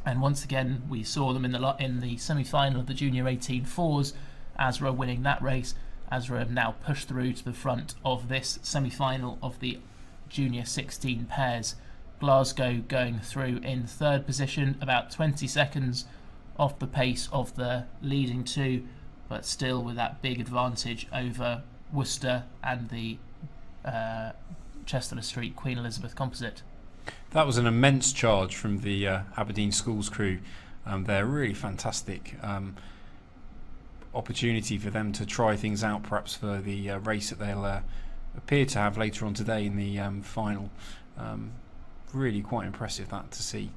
and once again we saw them in the semi-final of the Junior 18 fours, Azra winning that race, Azra have now pushed through to the front of this semi-final of the Junior 16 pairs. Glasgow going through in third position, about 20 seconds off the pace of the leading two, but still with that big advantage over Worcester and the Chester Street Queen Elizabeth composite. That was an immense charge from the Aberdeen Schools crew. They're really fantastic opportunity for them to try things out, perhaps for the race that they'll appear to have later on today in the final. Really quite impressive that to see.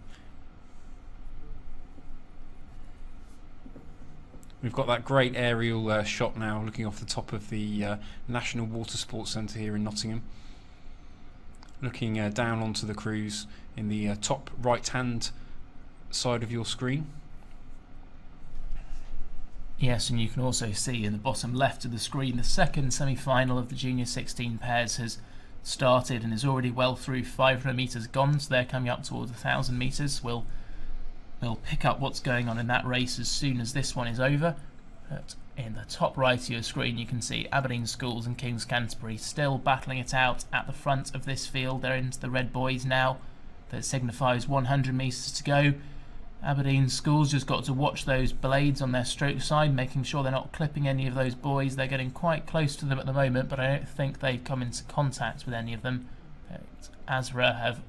We've got that great aerial shot now looking off the top of the National Water Sports Centre here in Nottingham. Looking down onto the crews in the top right hand side of your screen. Yes, and you can also see in the bottom left of the screen the second semi-final of the Junior 16 pairs has started and is already well through 500 metres gone, so they're coming up towards 1,000 metres. We'll pick up what's going on in that race as soon as this one is over. But in the top right of your screen you can see Aberdeen Schools and King's Canterbury still battling it out at the front of this field. They're into the red buoys now. That signifies 100 metres to go. Aberdeen Schools just got to watch those blades on their stroke side, making sure they're not clipping any of those buoys. They're getting quite close to them at the moment, but I don't think they've come into contact with any of them. Azra have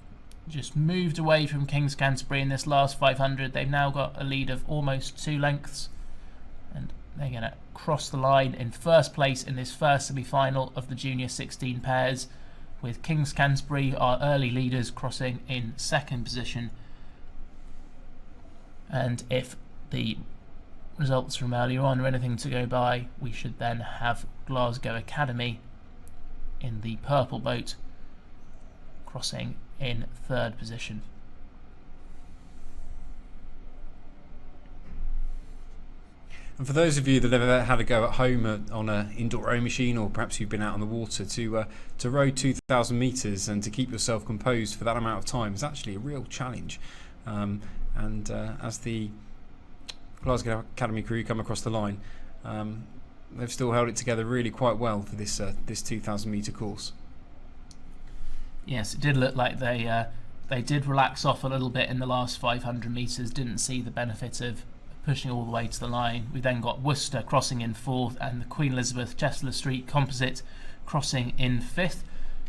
just moved away from King's Canterbury in this last 500. They've now got a lead of almost 2 lengths, and they're going to cross the line in first place in this first semi-final of the Junior 16 pairs, with King's Canterbury, our early leaders, crossing in second position. And if the results from earlier on are anything to go by, we should then have Glasgow Academy in the purple boat crossing in third position. And for those of you that have ever had a go at home on an indoor rowing machine, or perhaps you've been out on the water to row 2,000 metres and to keep yourself composed for that amount of time is actually a real challenge. And as the Glasgow Academy crew come across the line, they've still held it together really quite well for this 2,000 metre course. Yes, it did look like they did relax off a little bit in the last 500 metres, didn't see the benefit of pushing all the way to the line. We then got Worcester crossing in fourth and the Queen Elizabeth Chester Street composite crossing in fifth.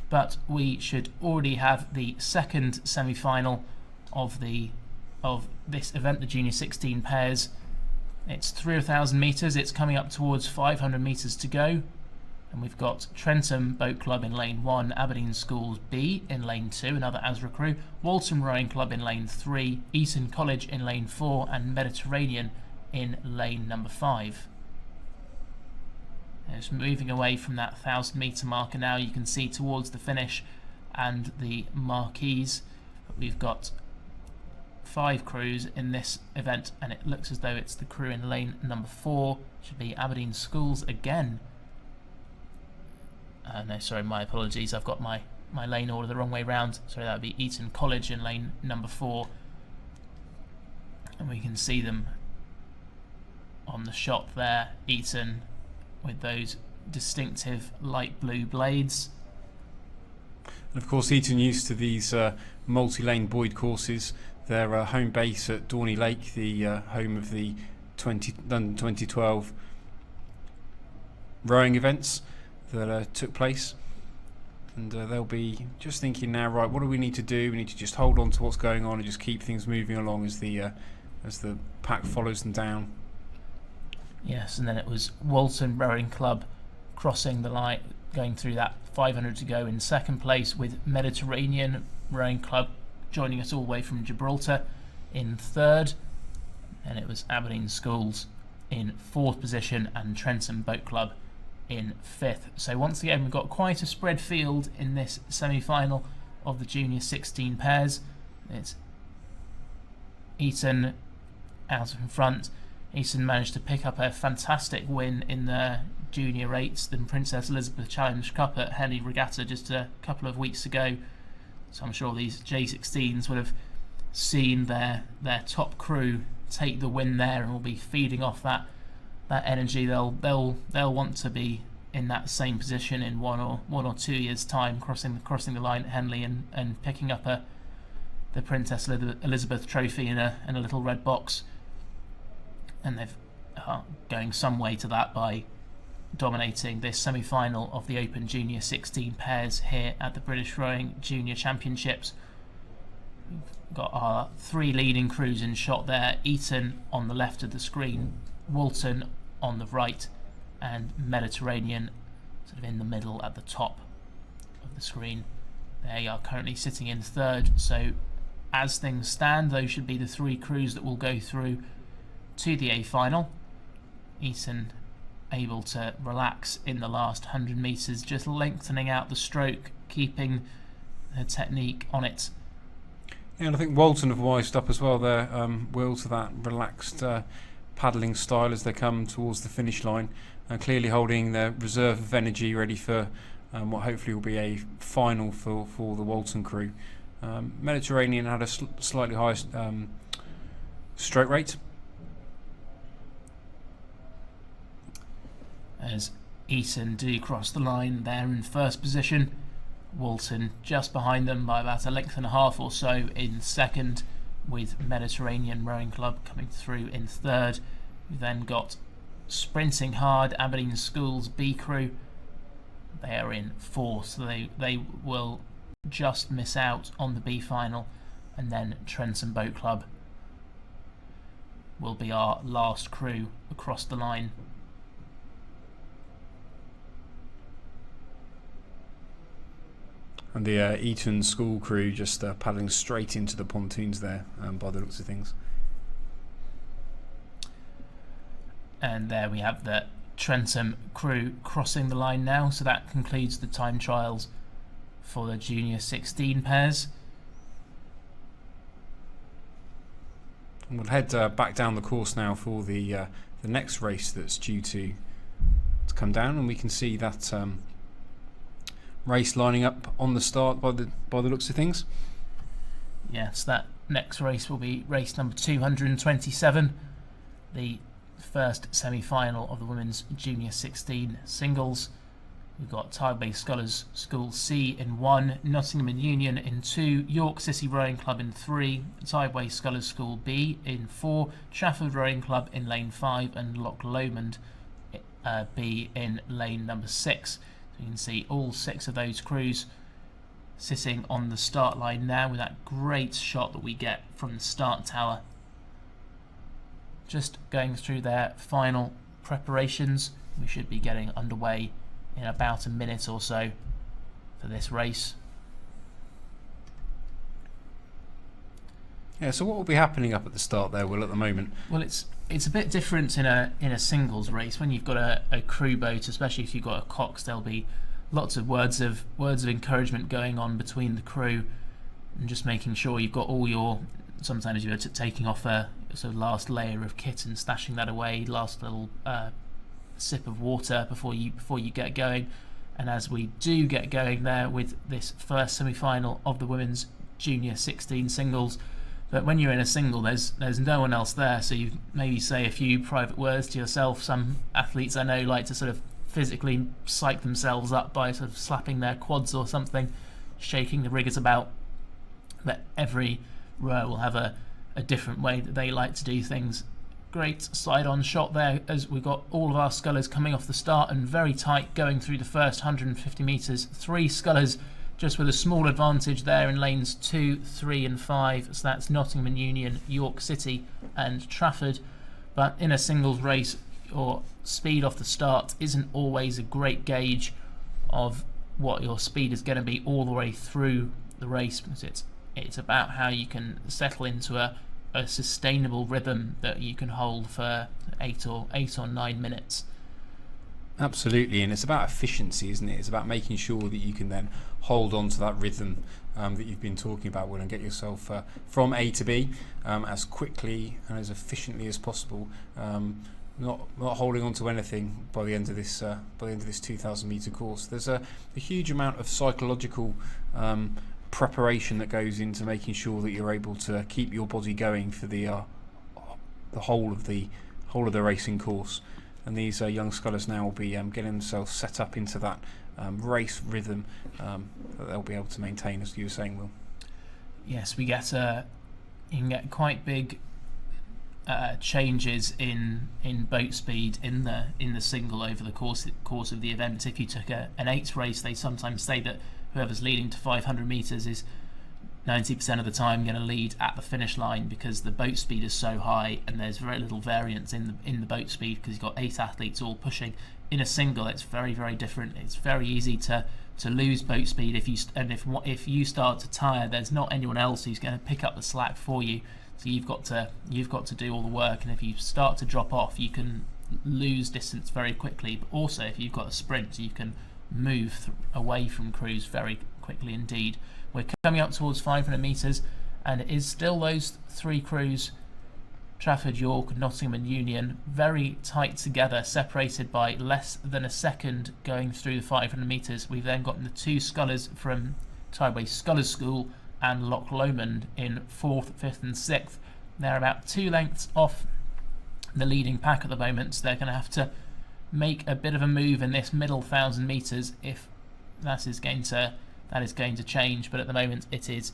But we should already have the second semi-final of this event, the Junior 16 pairs. It's through 1,000 metres, it's coming up towards 500 metres to go, and we've got Trentham Boat Club in lane 1, Aberdeen Schools B in lane 2, another Azra crew, Walton Rowing Club in lane 3, Eton College in lane 4, and Mediterranean in lane number 5. It's moving away from that 1,000 metre marker now. You can see towards the finish and the marquees, but we've got 5 crews in this event, and it looks as though it's the crew in lane number 4 should be Aberdeen Schools again. No, sorry, my apologies, I've got my lane order the wrong way round. Sorry, that would be Eton College in lane number 4, and we can see them on the shot there, Eton with those distinctive light blue blades. And of course Eton used to these multi-lane buoyed courses. Their home base at Dorney Lake, the home of the London 2012 rowing events that took place. And they'll be just thinking now, right, what do we need to do? We need to just hold on to what's going on and just keep things moving along as the pack follows them down. Yes, and then it was Walton Rowing Club crossing the line, going through that 500 to go in second place, with Mediterranean Rowing Club joining us all the way from Gibraltar in third, and it was Aberdeen Schools in fourth position and Trentham Boat Club in fifth. So once again we've got quite a spread field in this semi-final of the Junior 16 pairs. It's Eton out in front. Eton managed to pick up a fantastic win in the Junior 8s, the Princess Elizabeth Challenge Cup at Henley Regatta just a couple of weeks ago. So I'm sure these J16s would have seen their top crew take the win there and will be feeding off that energy. They'll want to be in that same position in 1 or 2 years' time, crossing the line at Henley and picking up the Princess Elizabeth Trophy in a little red box, and they've going some way to that by dominating this semi-final of the Open Junior 16 pairs here at the British Rowing Junior Championships. We've got our 3 leading crews in shot there: Eton on the left of the screen, Walton on the right, and Mediterranean sort of in the middle at the top of the screen. They are currently sitting in third, so as things stand, those should be the 3 crews that will go through to the A final. Eton able to relax in the last 100 metres, just lengthening out the stroke, keeping the technique on it. Yeah, and I think Walton have wised up as well there, Will, to that relaxed paddling style as they come towards the finish line, and clearly holding their reserve of energy ready for what hopefully will be a final for the Walton crew. Mediterranean had a slightly higher stroke rate. As Eton do cross the line, they're in first position. Walton just behind them by about a length and a half or so in second, with Mediterranean Rowing Club coming through in third. We've then got sprinting hard Aberdeen Schools B crew. They are in fourth, so they will just miss out on the B final, and then Trenton Boat Club will be our last crew across the line. And the Eton school crew just paddling straight into the pontoons there, by the looks of things. And there we have the Trentham crew crossing the line now, so that concludes the time trials for the Junior 16 pairs. And we'll head back down the course now for the next race that's due to come down, and we can see that race lining up on the start by the looks of things. Yes, that next race will be race number 227, the first semi-final of the women's Junior 16 singles. We've got Tideway Scullers School C in 1, Nottingham and Union in 2, York City Rowing Club in 3, Tideway Scullers School B in 4, Trafford Rowing Club in lane 5, and Loch Lomond B in lane number 6. So you can see all 6 of those crews sitting on the start line now, with that great shot that we get from the start tower. Just going through their final preparations. We should be getting underway in about a minute or so for this race. Yeah, so what will be happening up at the start there, Will, at the moment? Well, it's a bit different in a singles race. When you've got a crew boat, especially if you've got a cox, there'll be lots of words of encouragement going on between the crew, and just making sure you've got all your, sometimes you're taking off a sort of last layer of kit and stashing that away, last little sip of water before you get going. And as we do get going there with this first semi-final of the women's Junior 16 singles, but when you're in a single, there's no one else there, so you maybe say a few private words to yourself. Some athletes I know like to sort of physically psych themselves up by sort of slapping their quads or something, shaking the riggers about. But every rower will have a different way that they like to do things. Great side-on shot there as we've got all of our scullers coming off the start and very tight going through the first 150 metres. 3 scullers just with a small advantage there in lanes 2, 3 and 5. So that's Nottingham and Union, York City and Trafford. But in a singles race, your speed off the start isn't always a great gauge of what your speed is going to be all the way through the race, because it's about how you can settle into a sustainable rhythm that you can hold for 8 or 9 minutes. Absolutely, and it's about efficiency, isn't it? It's about making sure that you can then hold on to that rhythm that you've been talking about, Will, and get yourself from A to B as quickly and as efficiently as possible. Not holding on to anything by the end of this 2,000 metre course. There's a huge amount of psychological preparation that goes into making sure that you're able to keep your body going for the whole of the racing course. and these young scullers now will be getting themselves set up into that race rhythm that they'll be able to maintain, as you were saying, Will. Yes, we get you can get quite big changes in boat speed in the single over the course of the event. If you took an 8th race, they sometimes say that whoever's leading to 500 metres is 90% of the time going to lead at the finish line, because the boat speed is so high and there's very little variance in the boat speed, because you've got 8 athletes all pushing. In a single, it's very, very different. It's very easy to lose boat speed if you start to tire. There's not anyone else who's going to pick up the slack for you. So you've got to do all the work, and if you start to drop off, you can lose distance very quickly. But also, if you've got a sprint, you can move away from crews very quickly indeed. We're coming up towards 500 metres, and it is still those 3 crews, Trafford, York, Nottingham and Union, very tight together, separated by less than a second going through the 500 metres. We've then got the 2 scullers from Tideway Scullers School and Loch Lomond in 4th, 5th and 6th. They're about 2 lengths off the leading pack at the moment, so they're going to have to make a bit of a move in this middle 1,000 metres if that is going to change. But at the moment it is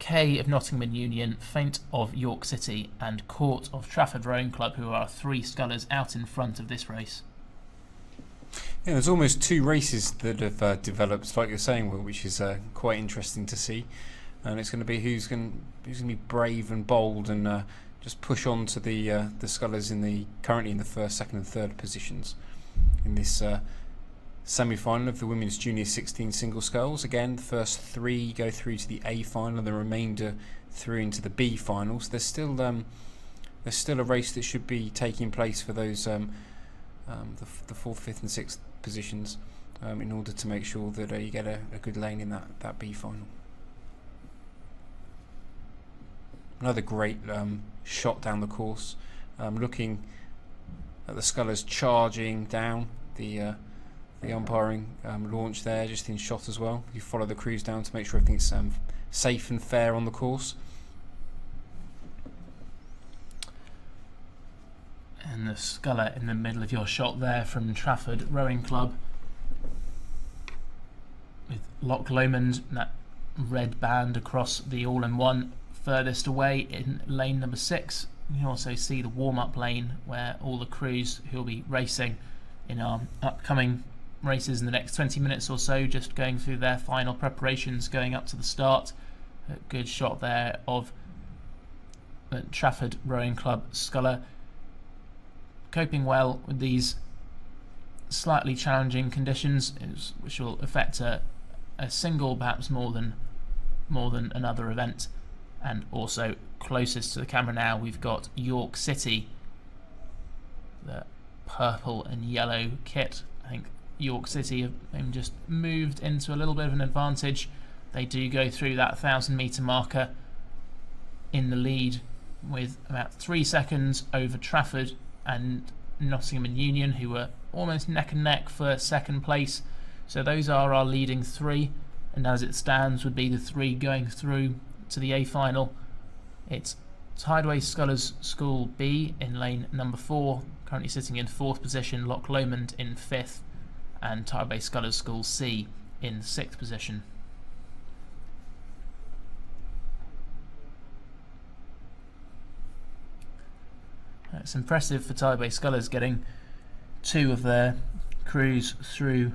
K of Nottingham and Union, Feint of York City and Court of Trafford Rowing Club, who are 3 scullers out in front of this race. Yeah, there's almost 2 races that have developed, like you're saying, Will, which is quite interesting to see. And it's going to be who's going to be brave and bold and just push on to the scullers currently in the 1st, 2nd and 3rd positions in this semi-final of the Women's Junior 16 single sculls. Again, the first 3 go through to the A final, and the remainder through into the B finals. There's still a race that should be taking place for those the 4th, 5th and 6th positions in order to make sure that you get a good lane in that B final. Another great shot down the course, looking at the scullers charging down the umpiring launch there, just in shot as well. You follow the crews down to make sure everything's safe and fair on the course. And the sculler in the middle of your shot there from Trafford Rowing Club, with Loch Lomond, that red band across the all-in-one furthest away in lane number 6. You can also see the warm-up lane where all the crews who will be racing in our upcoming races in the next 20 minutes or so, just going through their final preparations going up to the start. A good shot there of the Trafford Rowing Club sculler, coping well with these slightly challenging conditions, which will affect a single perhaps more than another event. And also closest to the camera now, we've got York City, the purple and yellow kit. I think York City have just moved into a little bit of an advantage. They do go through that 1,000 metre marker in the lead with about 3 seconds over Trafford and Nottingham and Union, who were almost neck and neck for 2nd place. So those are our leading 3, and as it stands would be the 3 going through to the A final. It's Tideway Scullers School B in lane number 4, currently sitting in 4th position, Loch Lomond in 5th, and Tideway Scullers School C in 6th position. It's impressive for Tideway Scullers getting 2 of their crews through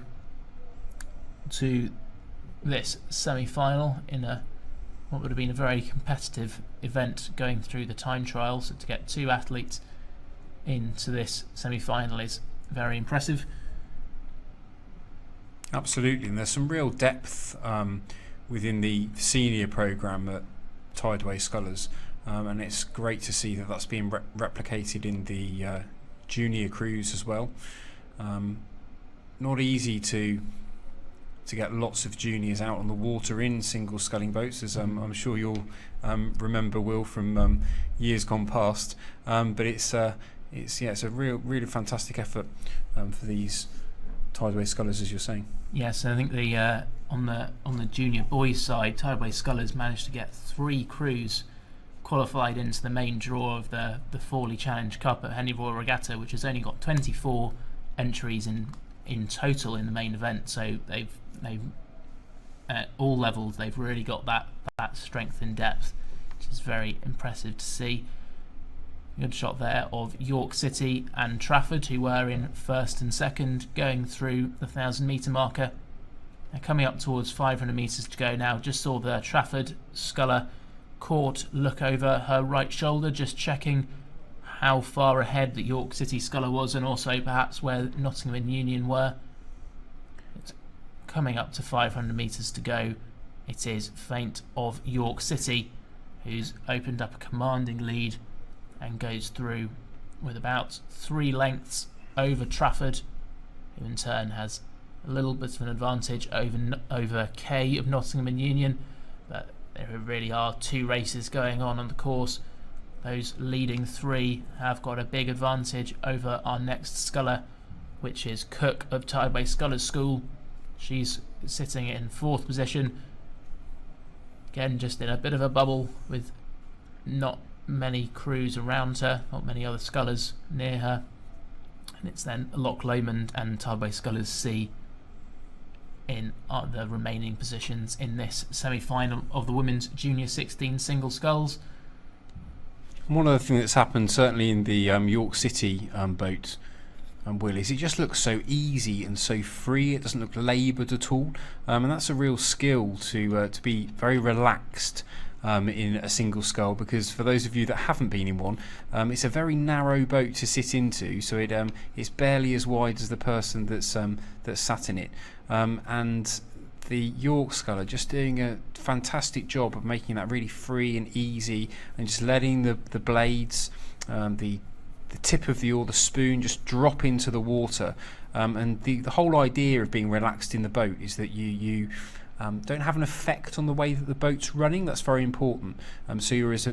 to this semi-final in what would have been a very competitive event going through the time trials. So to get 2 athletes into this semi-final is very impressive. Absolutely, and there's some real depth within the senior programme at Tideway Scullers, and it's great to see that that's being replicated in the junior crews as well. Not easy to get lots of juniors out on the water in single sculling boats, as I'm sure you'll remember, Will, from years gone past. But it's a really fantastic effort for these Tideway Scullers, as you're saying. Yes, I think on the junior boys side, Tideway Scullers managed to get 3 crews qualified into the main draw of the Forley Challenge Cup at Henley Royal Regatta, which has only got 24 entries in total in the main event. So they've at all levels they've really got that strength and depth, which is very impressive to see. Good shot there of York City and Trafford, who were in first and second, going through the 1,000-metre marker. They're coming up towards 500 metres to go now. Just saw the Trafford sculler caught look over her right shoulder, just checking how far ahead the York City sculler was, and also perhaps where Nottingham and Union were. It's coming up to 500 metres to go. It is feint of York City, who's opened up a commanding lead and goes through with about 3 lengths over Trafford, who in turn has a little bit of an advantage over Kay of Nottingham and Union. But there really are 2 races going on the course. Those leading 3 have got a big advantage over our next sculler, which is Cook of Tideway Scullers School. She's sitting in 4th position, again just in a bit of a bubble with not many crews around her, not many other scullers near her. And it's then Loch Lomond and Tideway Scullers C in the remaining positions in this semi-final of the Women's Junior 16 Single Sculls. One other thing that's happened, certainly in the York City boat, Will, is it just looks so easy and so free. It doesn't look laboured at all, and that's a real skill to be very relaxed in a single scull, because for those of you that haven't been in one, it's a very narrow boat to sit into, so it's barely as wide as the person that's sat in it, and the York sculler just doing a fantastic job of making that really free and easy, and just letting the blades, the tip of the oar, the spoon, just drop into the water, and the whole idea of being relaxed in the boat is that you don't have an effect on the way that the boat's running. That's very important, so you're as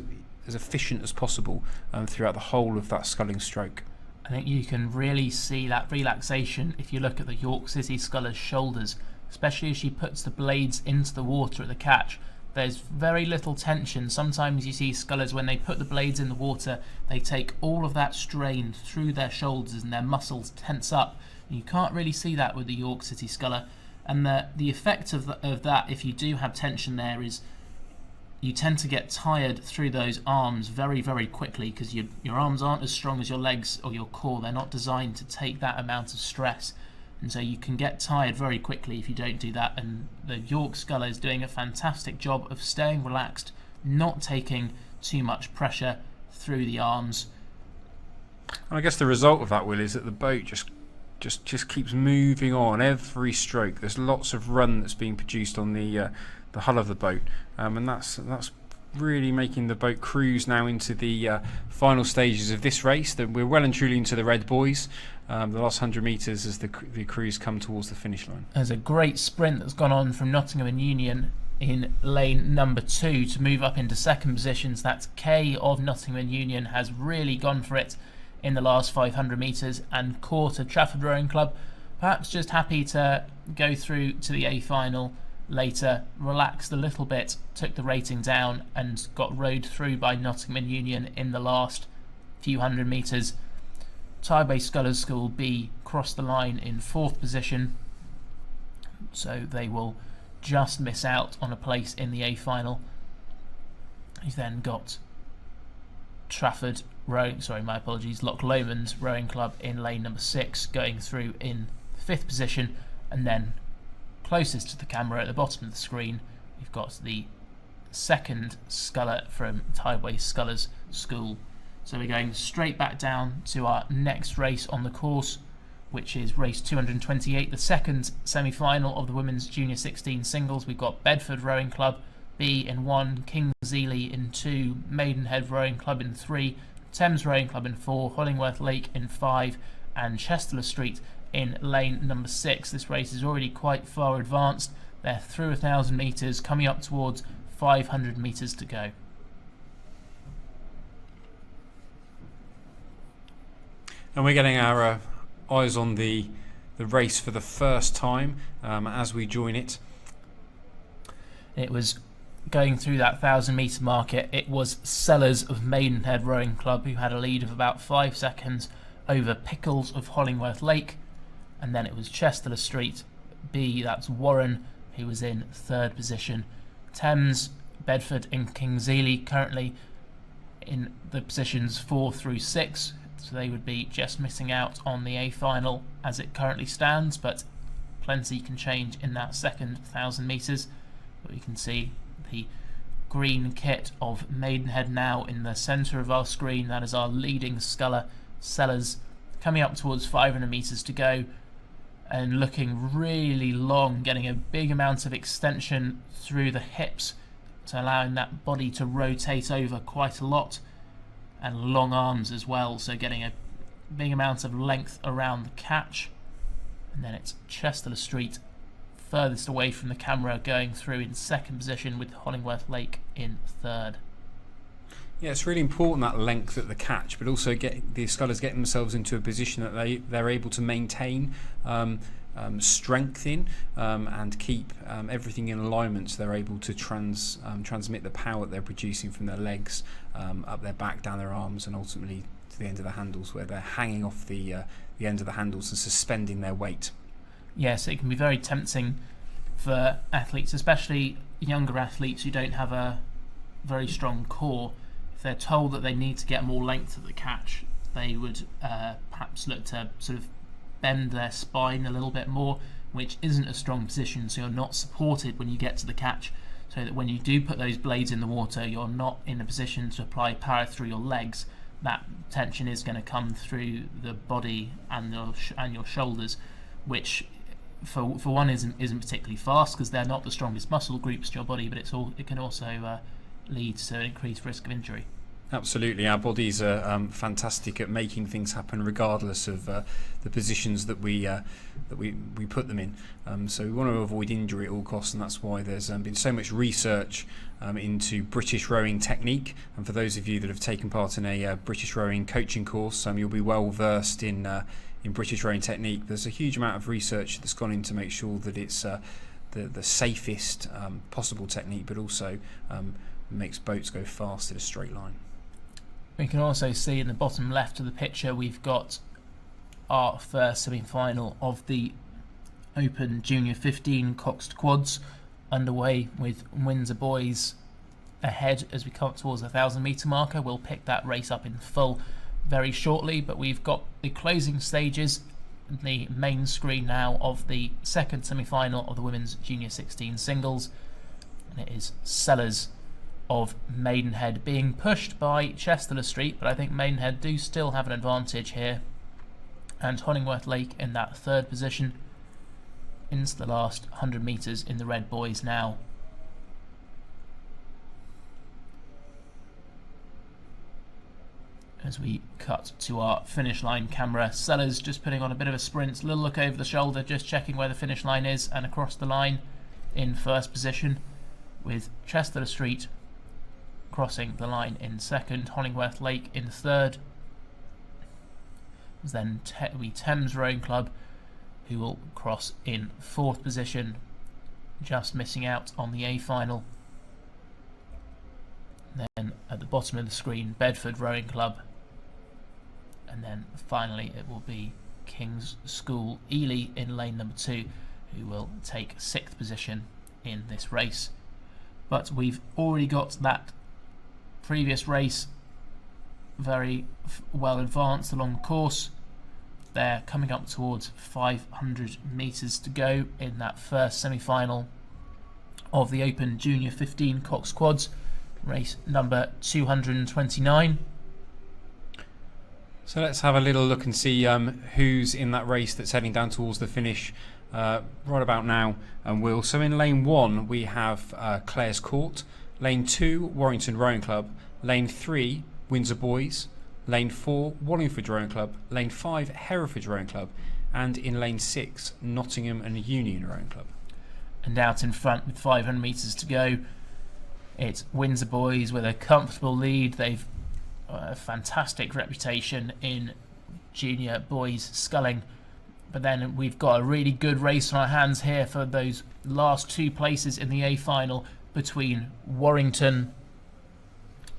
efficient as possible throughout the whole of that sculling stroke. I think you can really see that relaxation if you look at the York City sculler's shoulders, especially as she puts the blades into the water at the catch. There's very little tension. Sometimes you see scullers, when they put the blades in the water, they take all of that strain through their shoulders and their muscles tense up. And you can't really see that with the York City sculler. And the effect of that, if you do have tension there, is you tend to get tired through those arms very, very quickly, because your arms aren't as strong as your legs or your core. They're not designed to take that amount of stress. And so you can get tired very quickly if you don't do that. And the York sculler is doing a fantastic job of staying relaxed, not taking too much pressure through the arms. And I guess the result of that, Will, is that the boat just keeps moving on every stroke. There's lots of run that's being produced on the hull of the boat, and that's really making the boat cruise now into the final stages of this race. That we're well and truly into the red buoys. The last 100 metres as the crews come towards the finish line. There's a great sprint that's gone on from Nottingham and Union in lane number 2 to move up into second positions. That's Kay of Nottingham and Union has really gone for it in the last 500 metres, and Court of Trafford Rowing Club perhaps just happy to go through to the A final later, relaxed a little bit, took the rating down and got rowed through by Nottingham and Union in the last few hundred metres. Tideway Scullers School B crossed the line in 4th position, so they will just miss out on a place in the A final. You've then got Trafford Loch Lomond Rowing Club in lane number 6 going through in 5th position, and then closest to the camera at the bottom of the screen we've got the second sculler from Tideway Scullers School. So we're going straight back down to our next race on the course, which is race 228, the second semi-final of the Women's Junior 16 Singles. We've got Bedford Rowing Club B in 1, Kingsley in 2, Maidenhead Rowing Club in 3, Thames Rowing Club in 4, Hollingworth Lake in 5, and Chesterler Street in lane number 6. This race is already quite far advanced. They're through 1,000 metres, coming up towards 500 metres to go. And we're getting our eyes on the race for the first time as we join it. It was going through that 1,000-metre marker, it was Sellers of Maidenhead Rowing Club who had a lead of about 5 seconds over Pickles of Hollingworth Lake, and then it was Chester Street B, that's Warren, who was in 3rd position. Thames, Bedford and Kingsealy currently in the positions 4 through 6, so they would be just missing out on the A final as it currently stands, but plenty can change in that second 1,000 metres. But we can see the green kit of Maidenhead now in the centre of our screen. That is our leading sculler, Sellers, coming up towards 500 metres to go and looking really long, getting a big amount of extension through the hips to allowing that body to rotate over quite a lot, and long arms as well, so getting a big amount of length around the catch. And then it's Chester Street furthest away from the camera, going through in 2nd position with Hollingworth Lake in 3rd. Yeah, it's really important, that length at the catch, but also get the scullers getting themselves into a position that they're able to maintain strength in and keep everything in alignment, so they're able to transmit the power they're producing from their legs up their back, down their arms, and ultimately to the end of the handles, where they're hanging off the end of the handles and suspending their weight. Yes, it can be very tempting for athletes, especially younger athletes who don't have a very strong core. If they're told that they need to get more length at the catch, they would perhaps look to sort of bend their spine a little bit more, which isn't a strong position, so you're not supported when you get to the catch, so that when you do put those blades in the water, you're not in a position to apply power through your legs. That tension is going to come through the body and your shoulders, which for one isn't particularly fast, because they're not the strongest muscle groups to your body, but it can also lead to an increased risk of injury. Absolutely, our bodies are fantastic at making things happen, regardless of the positions that we put them in. So we want to avoid injury at all costs, and that's why there's been so much research into British rowing technique. And for those of you that have taken part in a British rowing coaching course, you'll be well versed in British rowing technique. There's a huge amount of research that's gone in to make sure that it's the safest possible technique, but also makes boats go fast in a straight line. We can also see in the bottom left of the picture we've got our first semi-final of the Open Junior 15 coxed quads underway, with Windsor boys ahead as we come up towards the 1,000 metre marker. We'll pick that race up in full very shortly, but we've got the closing stages, the main screen now of the second semi-final of the Women's Junior 16 singles, and it is Sellers of Maidenhead being pushed by Chester Street, but I think Maidenhead do still have an advantage here, and Hollingworth Lake in that 3rd position into the last 100 metres in the red boys now. As we cut to our finish line camera, Sellers just putting on a bit of a sprint, little look over the shoulder, just checking where the finish line is, and across the line in 1st position, with Chester Street crossing the line in 2nd, Hollingworth Lake in 3rd. Then Thames Rowing Club, who will cross in 4th position, just missing out on the A final. Then at the bottom of the screen, Bedford Rowing Club, and then finally it will be King's School Ely in lane number 2, who will take 6th position in this race. But we've already got that previous race very well advanced along the course. They're coming up towards 500 metres to go in that first semi-final of the Open Junior 15 Cox Quads, race number 229. So let's have a little look and see who's in that race that's heading down towards the finish right about now. And Will, so in lane 1 we have Clare's Court, lane 2 Warrington Rowing Club, lane 3 Windsor Boys, lane 4 Wallingford Rowing Club, lane 5 Hereford Rowing Club, and in lane 6 Nottingham and Union Rowing Club. And out in front with 500 metres to go, it's Windsor Boys with a comfortable lead. They've a fantastic reputation in junior boys sculling, but then we've got a really good race on our hands here for those last 2 places in the A final. between Warrington,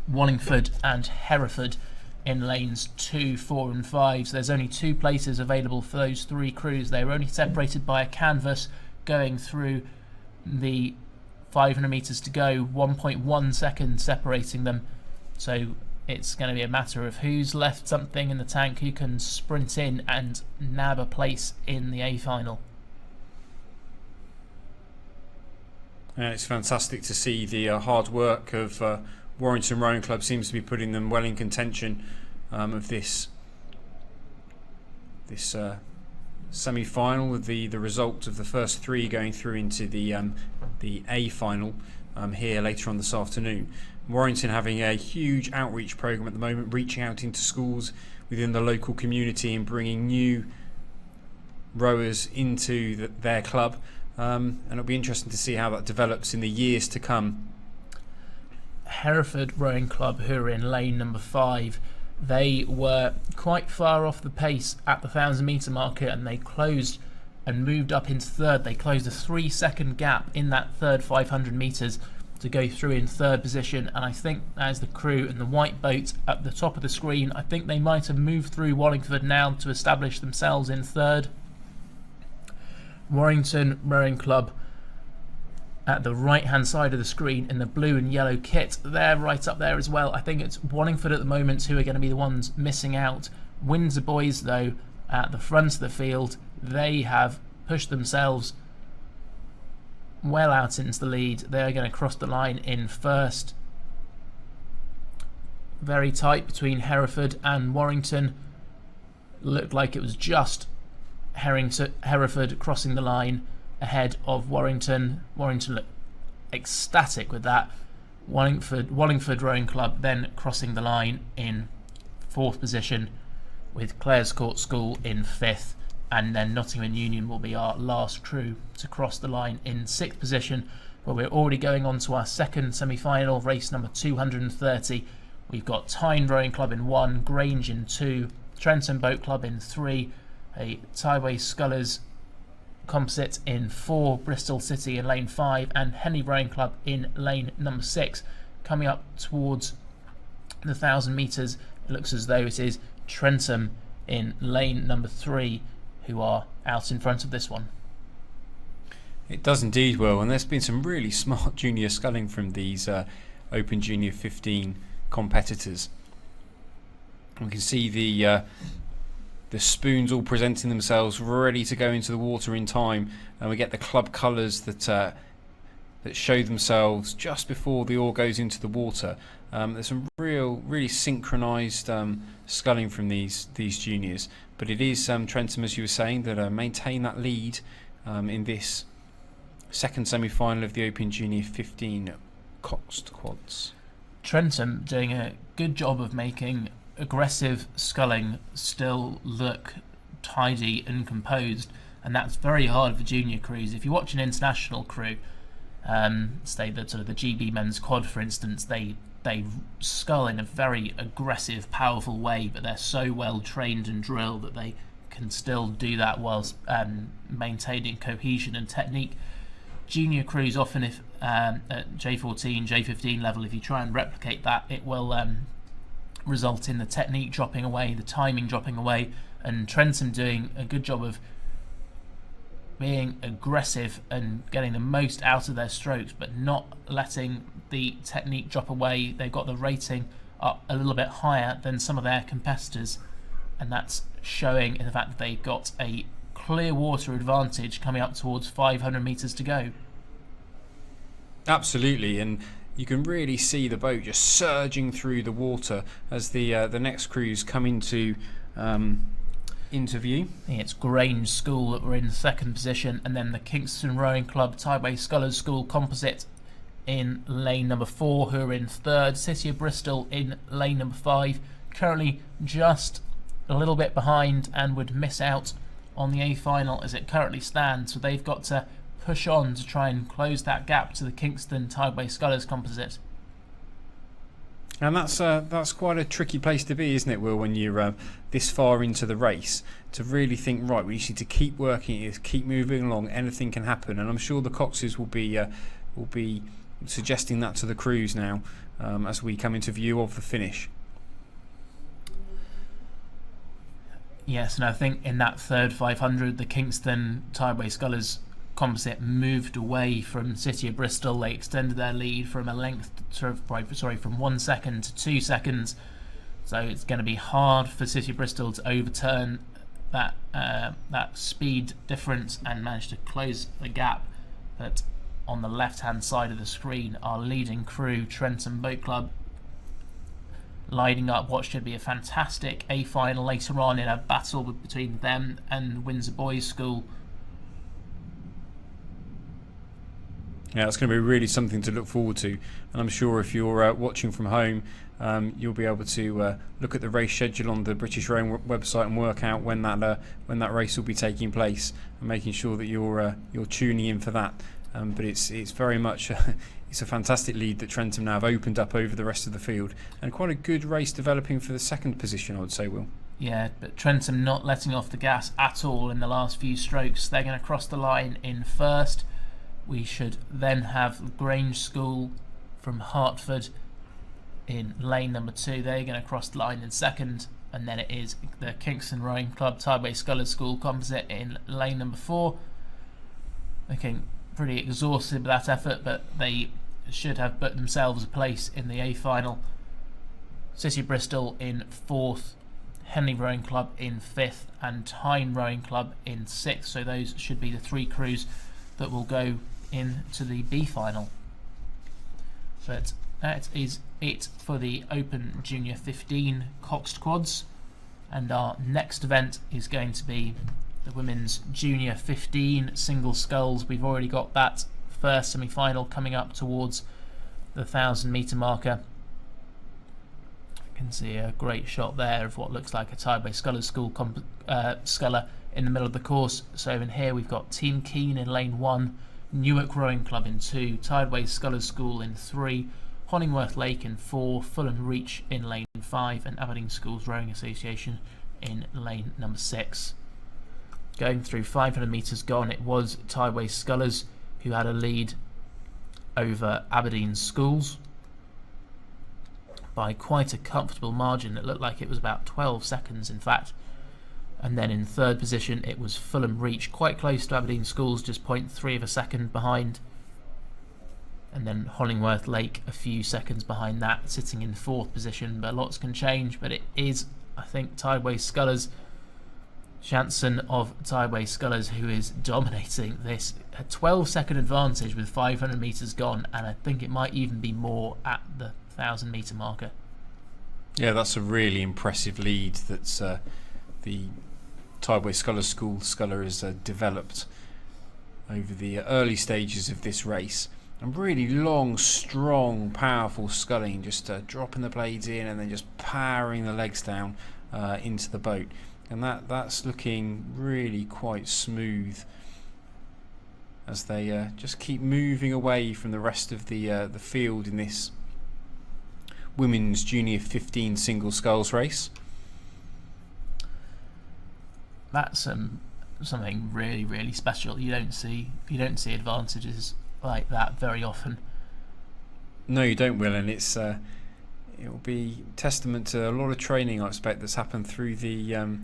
Wallingford and Hereford in lanes 2, 4 and 5. So there's only 2 places available for those 3 crews. They were only separated by a canvas going through the 500 metres to go, 1.1 seconds separating them. So it's going to be a matter of who's left something in the tank, who can sprint in and nab a place in the A final. It's fantastic to see the hard work of Warrington Rowing Club seems to be putting them well in contention of this semi-final, with the result of the first 3 going through into the A final here later on this afternoon. Warrington having a huge outreach program at the moment, reaching out into schools within the local community and bringing new rowers into their club, and it'll be interesting to see how that develops in the years to come. Hereford Rowing Club, who are in lane number 5, they were quite far off the pace at the 1,000 metre marker, and they closed and moved up into 3rd. They closed a 3-second gap in that third 500 metres to go through in 3rd position, and I think as the crew and the white boat at the top of the screen, I think they might have moved through Wallingford now to establish themselves in 3rd. Warrington Rowing Club at the right hand side of the screen in the blue and yellow kit, they're right up there as well. I think it's Wallingford at the moment who are going to be the ones missing out. Windsor Boys though at the front of the field, they have pushed themselves well out into the lead. They're going to cross the line in 1st. Very tight between Hereford and Warrington. Looked like it was just Hereford crossing the line ahead of Warrington. Warrington looked ecstatic with that. Wallingford Rowing Club then crossing the line in 4th position, with Clares Court School in 5th, and then Nottingham Union will be our last crew to cross the line in 6th position. But we're already going on to our second semi-final, race number 230. We've got Tyne Rowing Club in 1, Grange in 2, Trenton Boat Club in 3, a Tideway Scullers composite in 4, Bristol City in lane 5, and Henley Rowing Club in lane number 6. Coming up towards the 1,000 metres, it looks as though it is Trentham in lane number 3 who are out in front of this one. It does indeed, Will, and there's been some really smart junior sculling from these Open Junior 15 competitors. We can see the spoons all presenting themselves ready to go into the water in time, and we get the club colours that show themselves just before the oar goes into the water. There's some really synchronised sculling from these juniors, but it is Trentham, as you were saying, that maintain that lead in this second semi-final of the Open Junior 15 coxed quads. Trentham doing a good job of making aggressive sculling still look tidy and composed, and that's very hard for junior crews. If you watch an international crew, say the sort of the GB men's quad for instance, they scull in a very aggressive, powerful way, but they're so well trained and drilled that they can still do that whilst maintaining cohesion and technique. Junior crews often, if at J14, J15 level, if you try and replicate that, it will result in the technique dropping away, the timing dropping away, and Trentham doing a good job of being aggressive and getting the most out of their strokes, but not letting the technique drop away. They've got the rating up a little bit higher than some of their competitors, and that's showing in the fact that they've got a clear water advantage coming up towards 500 metres to go. Absolutely, and you can really see the boat just surging through the water as the next crews come into view. It's Grange School that were in second position, and then the Kingston Rowing Club Tideway Scullers School composite in lane number 4, who are in third. City of Bristol in lane number 5, currently just a little bit behind and would miss out on the A final as it currently stands, so they've got to push on to try and close that gap to the Kingston Tideway Scullers composite. And that's quite a tricky place to be, isn't it, Will, when you're this far into the race, to really think, right, we just need to keep working, keep moving along, anything can happen. And I'm sure the Coxes will be suggesting that to the crews now as we come into view of the finish. Yes, and I think in that third 500, the Kingston Tideway Scullers composite moved away from City of Bristol. They extended their lead from a length, from 1 second to 2 seconds. So it's going to be hard for City of Bristol to overturn that speed difference and manage to close the gap. But on the left-hand side of the screen, our leading crew, Trentham Boat Club, lining up what should be a fantastic A final later on in a battle between them and Windsor Boys School. Yeah, it's going to be really something to look forward to, and I'm sure if you're watching from home, you'll be able to look at the race schedule on the British Rowing website and work out when that race will be taking place, and making sure that you're tuning in for that. But it's very much it's a fantastic lead that Trentham now have opened up over the rest of the field, and quite a good race developing for the second position, I would say, Will. Yeah, but Trentham not letting off the gas at all in the last few strokes. They're going to cross the line in first. We should then have Grange School from Hertford in lane number 2. They're going to cross the line in second, and then it is the Kingston Rowing Club Tideway Scullers School composite in lane number 4. Looking pretty exhausted with that effort, but they should have put themselves a place in the A final. City of Bristol in 4th, Henley Rowing Club in 5th, and Tyne Rowing Club in 6th. So those should be the 3 crews that will go into the B final. But that is it for the Open Junior 15 Coxed Quads, and our next event is going to be the Women's Junior 15 Single Sculls. We've already got that first semi-final coming up towards the 1,000 metre marker. You can see a great shot there of what looks like a Tideway Scullers School sculler in the middle of the course. So in here we've got Team Keene in lane 1, Newark Rowing Club in 2, Tideway Scullers School in 3, Hollingworth Lake in 4, Fulham Reach in lane 5, and Aberdeen Schools Rowing Association in lane number 6. Going through 500 metres gone, it was Tideway Scullers who had a lead over Aberdeen Schools by quite a comfortable margin. It looked like it was about 12 seconds in fact. And then in third position it was Fulham Reach, quite close to Aberdeen Schools, just 0.3 of a second behind. And then Hollingworth Lake a few seconds behind that, sitting in fourth position. But lots can change, but it is, I think, Tideway Scullers, Jansen of Tideway Scullers, who is dominating this. A 12-second advantage with 500 metres gone, and I think it might even be more at the 1,000 metre marker. Yeah, that's a really impressive lead that's the Tideway Scullers School sculler has developed over the early stages of this race. And really long, strong, powerful sculling, just dropping the blades in and then just powering the legs down into the boat. And that's looking really quite smooth as they just keep moving away from the rest of the field in this Women's Junior 15 Single Sculls race. That's something really, really special. You don't see advantages like that very often. No, you don't, Will, and it's it'll be testament to a lot of training, I expect, that's happened through the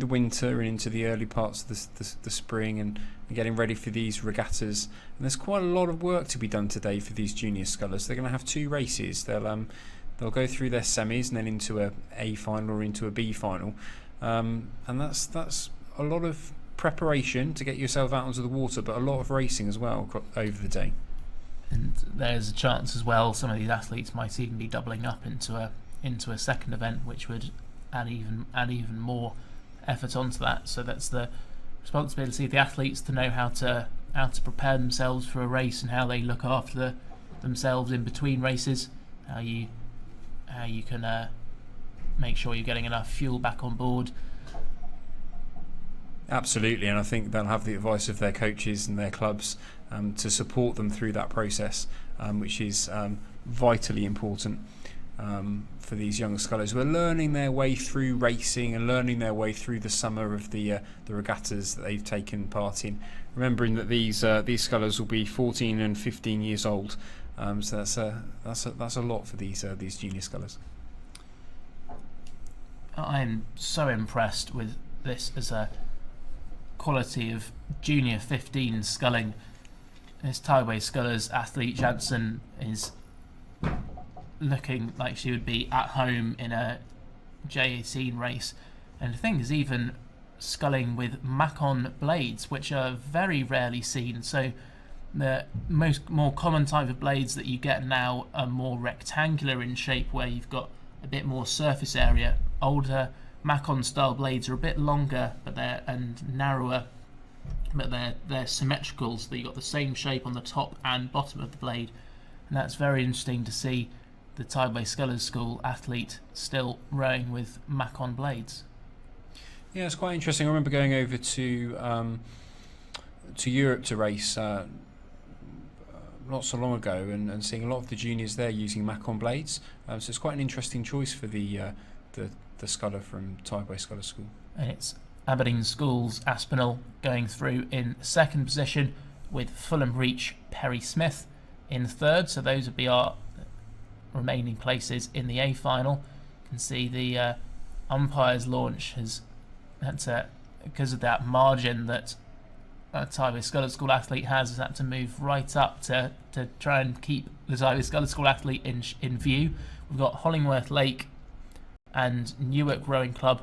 winter and into the early parts of the spring and getting ready for these regattas. And there's quite a lot of work to be done today for these junior scullers. They're going to have 2 races. They'll go through their semis and then into a final or into a B final, and that's a lot of preparation to get yourself out onto the water, but a lot of racing as well over the day. And there's a chance as well some of these athletes might even be doubling up into a second event, which would add even more effort onto that. So that's the responsibility of the athletes to know how to prepare themselves for a race and how they look after themselves in between races, how you can make sure you're getting enough fuel back on board. Absolutely, and I think they'll have the advice of their coaches and their clubs to support them through that process, which is vitally important for these young scullers who are learning their way through racing and learning their way through the summer of the regattas that they've taken part in. Remembering that these scullers will be 14 and 15 years old So that's a lot for these junior scullers. I'm so impressed with this as a quality of junior 15 sculling. This Tideway Scullers athlete Janssen is looking like she would be at home in a J18 race, and the thing is even sculling with Macon blades, which are very rarely seen. So the more common type of blades that you get now are more rectangular in shape, where you've got a bit more surface area. Older Macon style blades are a bit longer and narrower, but they're symmetrical, so that you've got the same shape on the top and bottom of the blade, and that's very interesting to see the Tideway Scullers School athlete still rowing with Macon blades. Yeah, it's quite interesting. I remember going over to Europe to race not so long ago, and seeing a lot of the juniors there using Macon blades. So it's quite an interesting choice for the sculler from Tideway Sculler School. And it's Aberdeen Schools Aspinall going through in second position, with Fulham Reach Perry Smith in third. So those would be our remaining places in the A final. You can see the umpire's launch has had to, because of that margin that Tideway Sculler School athlete has had to move right up to try and keep the Tideway Sculler School athlete in view. We've got Hollingworth Lake and Newark Rowing Club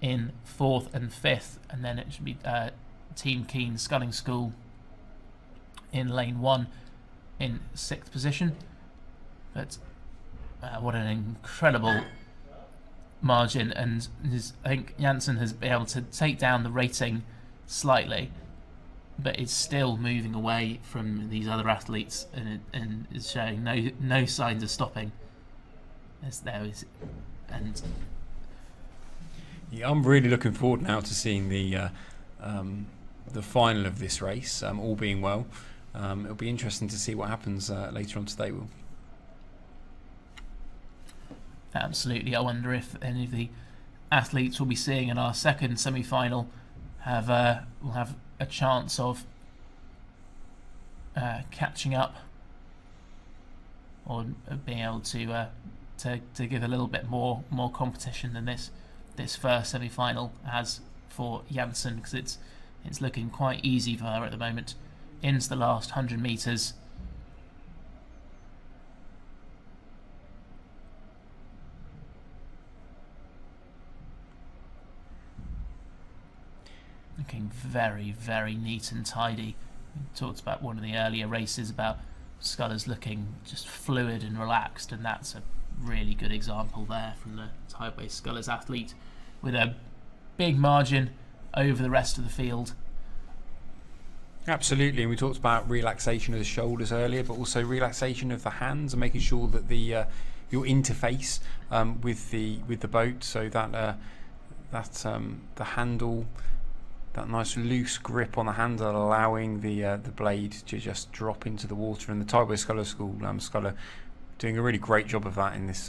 in 4th and 5th, and then it should be Team Keen Sculling School in lane 1 in 6th position. But what an incredible margin, and I think Janssen has been able to take down the rating slightly, but it's still moving away from these other athletes, and is showing no signs of stopping. Yeah, I'm really looking forward now to seeing the final of this race. All being well, it'll be interesting to see what happens later on today. Will. Absolutely. I wonder if any of the athletes we'll be seeing in our second semi-final will have a chance of catching up, or being able to give a little bit more competition than this first semi-final has for Janssen, because it's looking quite easy for her at the moment. Into the last 100 metres. Looking very, very neat and tidy. We talked about one of the earlier races about scullers looking just fluid and relaxed, and that's a really good example there from the Tideway Scullers athlete, with a big margin over the rest of the field. Absolutely, and we talked about relaxation of the shoulders earlier, but also relaxation of the hands and making sure that the your interface with the boat, so that the handle, that nice loose grip on the handle, allowing the blade to just drop into the water. And the Tideway Sculler School sculler doing a really great job of that in this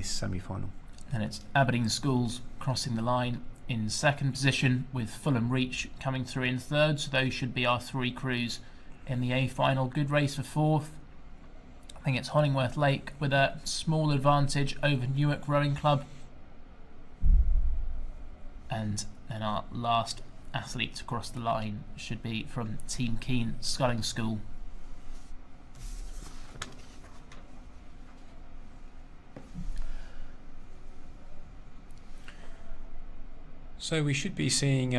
semi-final. And it's Aberdeen Schools crossing the line in second position, with Fulham Reach coming through in third. So those should be our three crews in the A final. Good race for fourth. I think it's Hollingworth Lake with a small advantage over Newark Rowing Club. And then our last athlete to cross the line should be from Team Keen Sculling School. So we should be seeing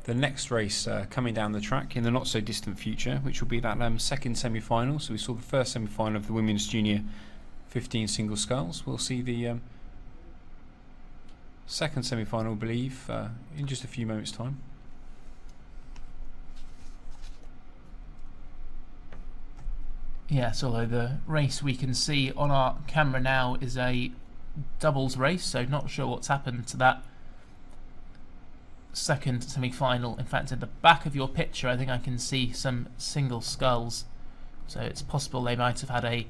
the next race coming down the track in the not so distant future, which will be that second semi-final. So we saw the first semi-final of the Women's Junior 15 single sculls. We'll see the second semi-final, I believe, in just a few moments' time. Yes, although the race we can see on our camera now is a doubles race, so not sure what's happened to that second semi-final. In fact, at the back of your picture I think I can see some single sculls, so it's possible they might have had a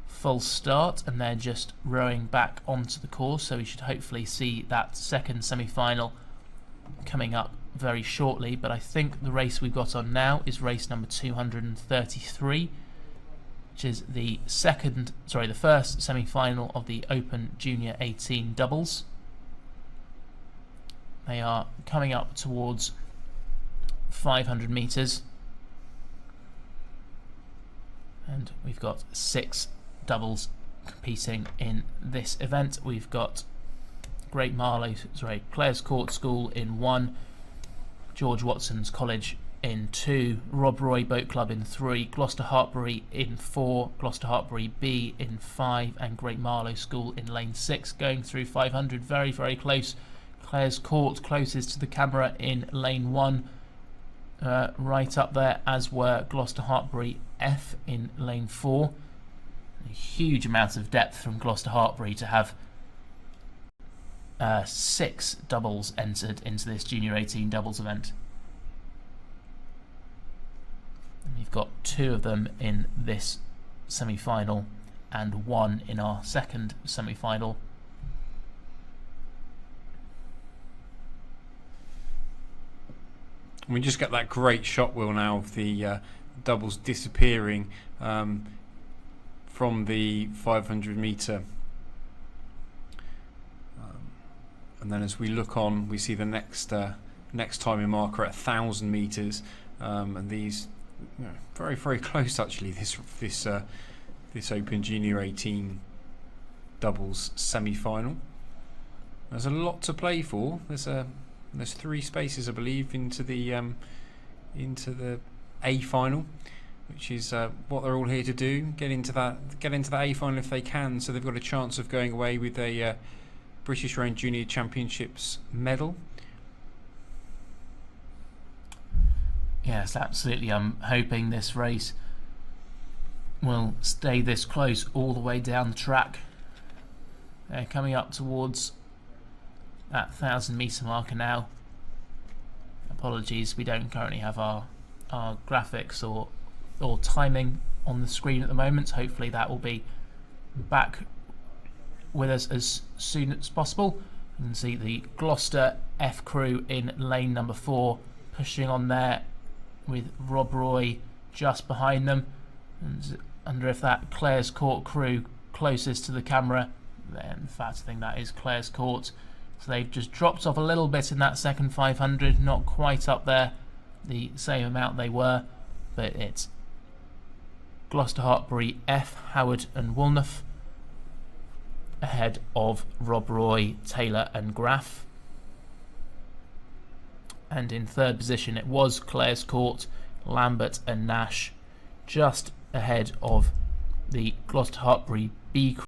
full start and they're just rowing back onto the course. So we should hopefully see that second semi-final coming up very shortly. But I think the race we've got on now is race number 233, which is the first semi-final of the Open Junior 18 doubles. They are coming up towards 500 metres, and we've got 6 doubles competing in this event. We've got Clare's Court School in 1, George Watson's College in 2, Rob Roy Boat Club in 3, Gloucester Hartbury in 4, Gloucester Hartbury B in 5, and Great Marlow School in lane 6, going through 500. Very, very close. Clare's Court closest to the camera in lane 1, right up there, as were Gloucester Hartbury F in lane 4. A huge amount of depth from Gloucester Hartbury to have 6 doubles entered into this Junior 18 doubles event. And we've got 2 of them in this semi-final and 1 in our second semi-final. We just get that great shot, Will, now of the doubles disappearing from the 500 metre. And then as we look on, we see the next timing marker at 1,000 metres, and these very, very close actually. This Open Junior 18 doubles semi-final. There's a lot to play for. There's 3 spaces, I believe, into the A final, which is what they're all here to do. Get into that A final if they can, so they've got a chance of going away with a British Round Junior Championships medal. Yes, absolutely. I'm hoping this race will stay this close all the way down the track. They're coming up towards that 1,000 metre marker now. Apologies, we don't currently have our graphics or timing on the screen at the moment. Hopefully that will be back with us as soon as possible. You can see the Gloucester F crew in lane number 4 pushing on there, with Rob Roy just behind them. And I wonder if that Clare's Court crew closest to the camera, then in fact I think that is Clare's Court. So they've just dropped off a little bit in that second 500, not quite up there the same amount they were, but it's Gloucester Hartbury F, Howard and Woolnough ahead of Rob Roy, Taylor and Graff. And in third position it was Clare's Court, Lambert and Nash, just ahead of the Gloucester Hartbury B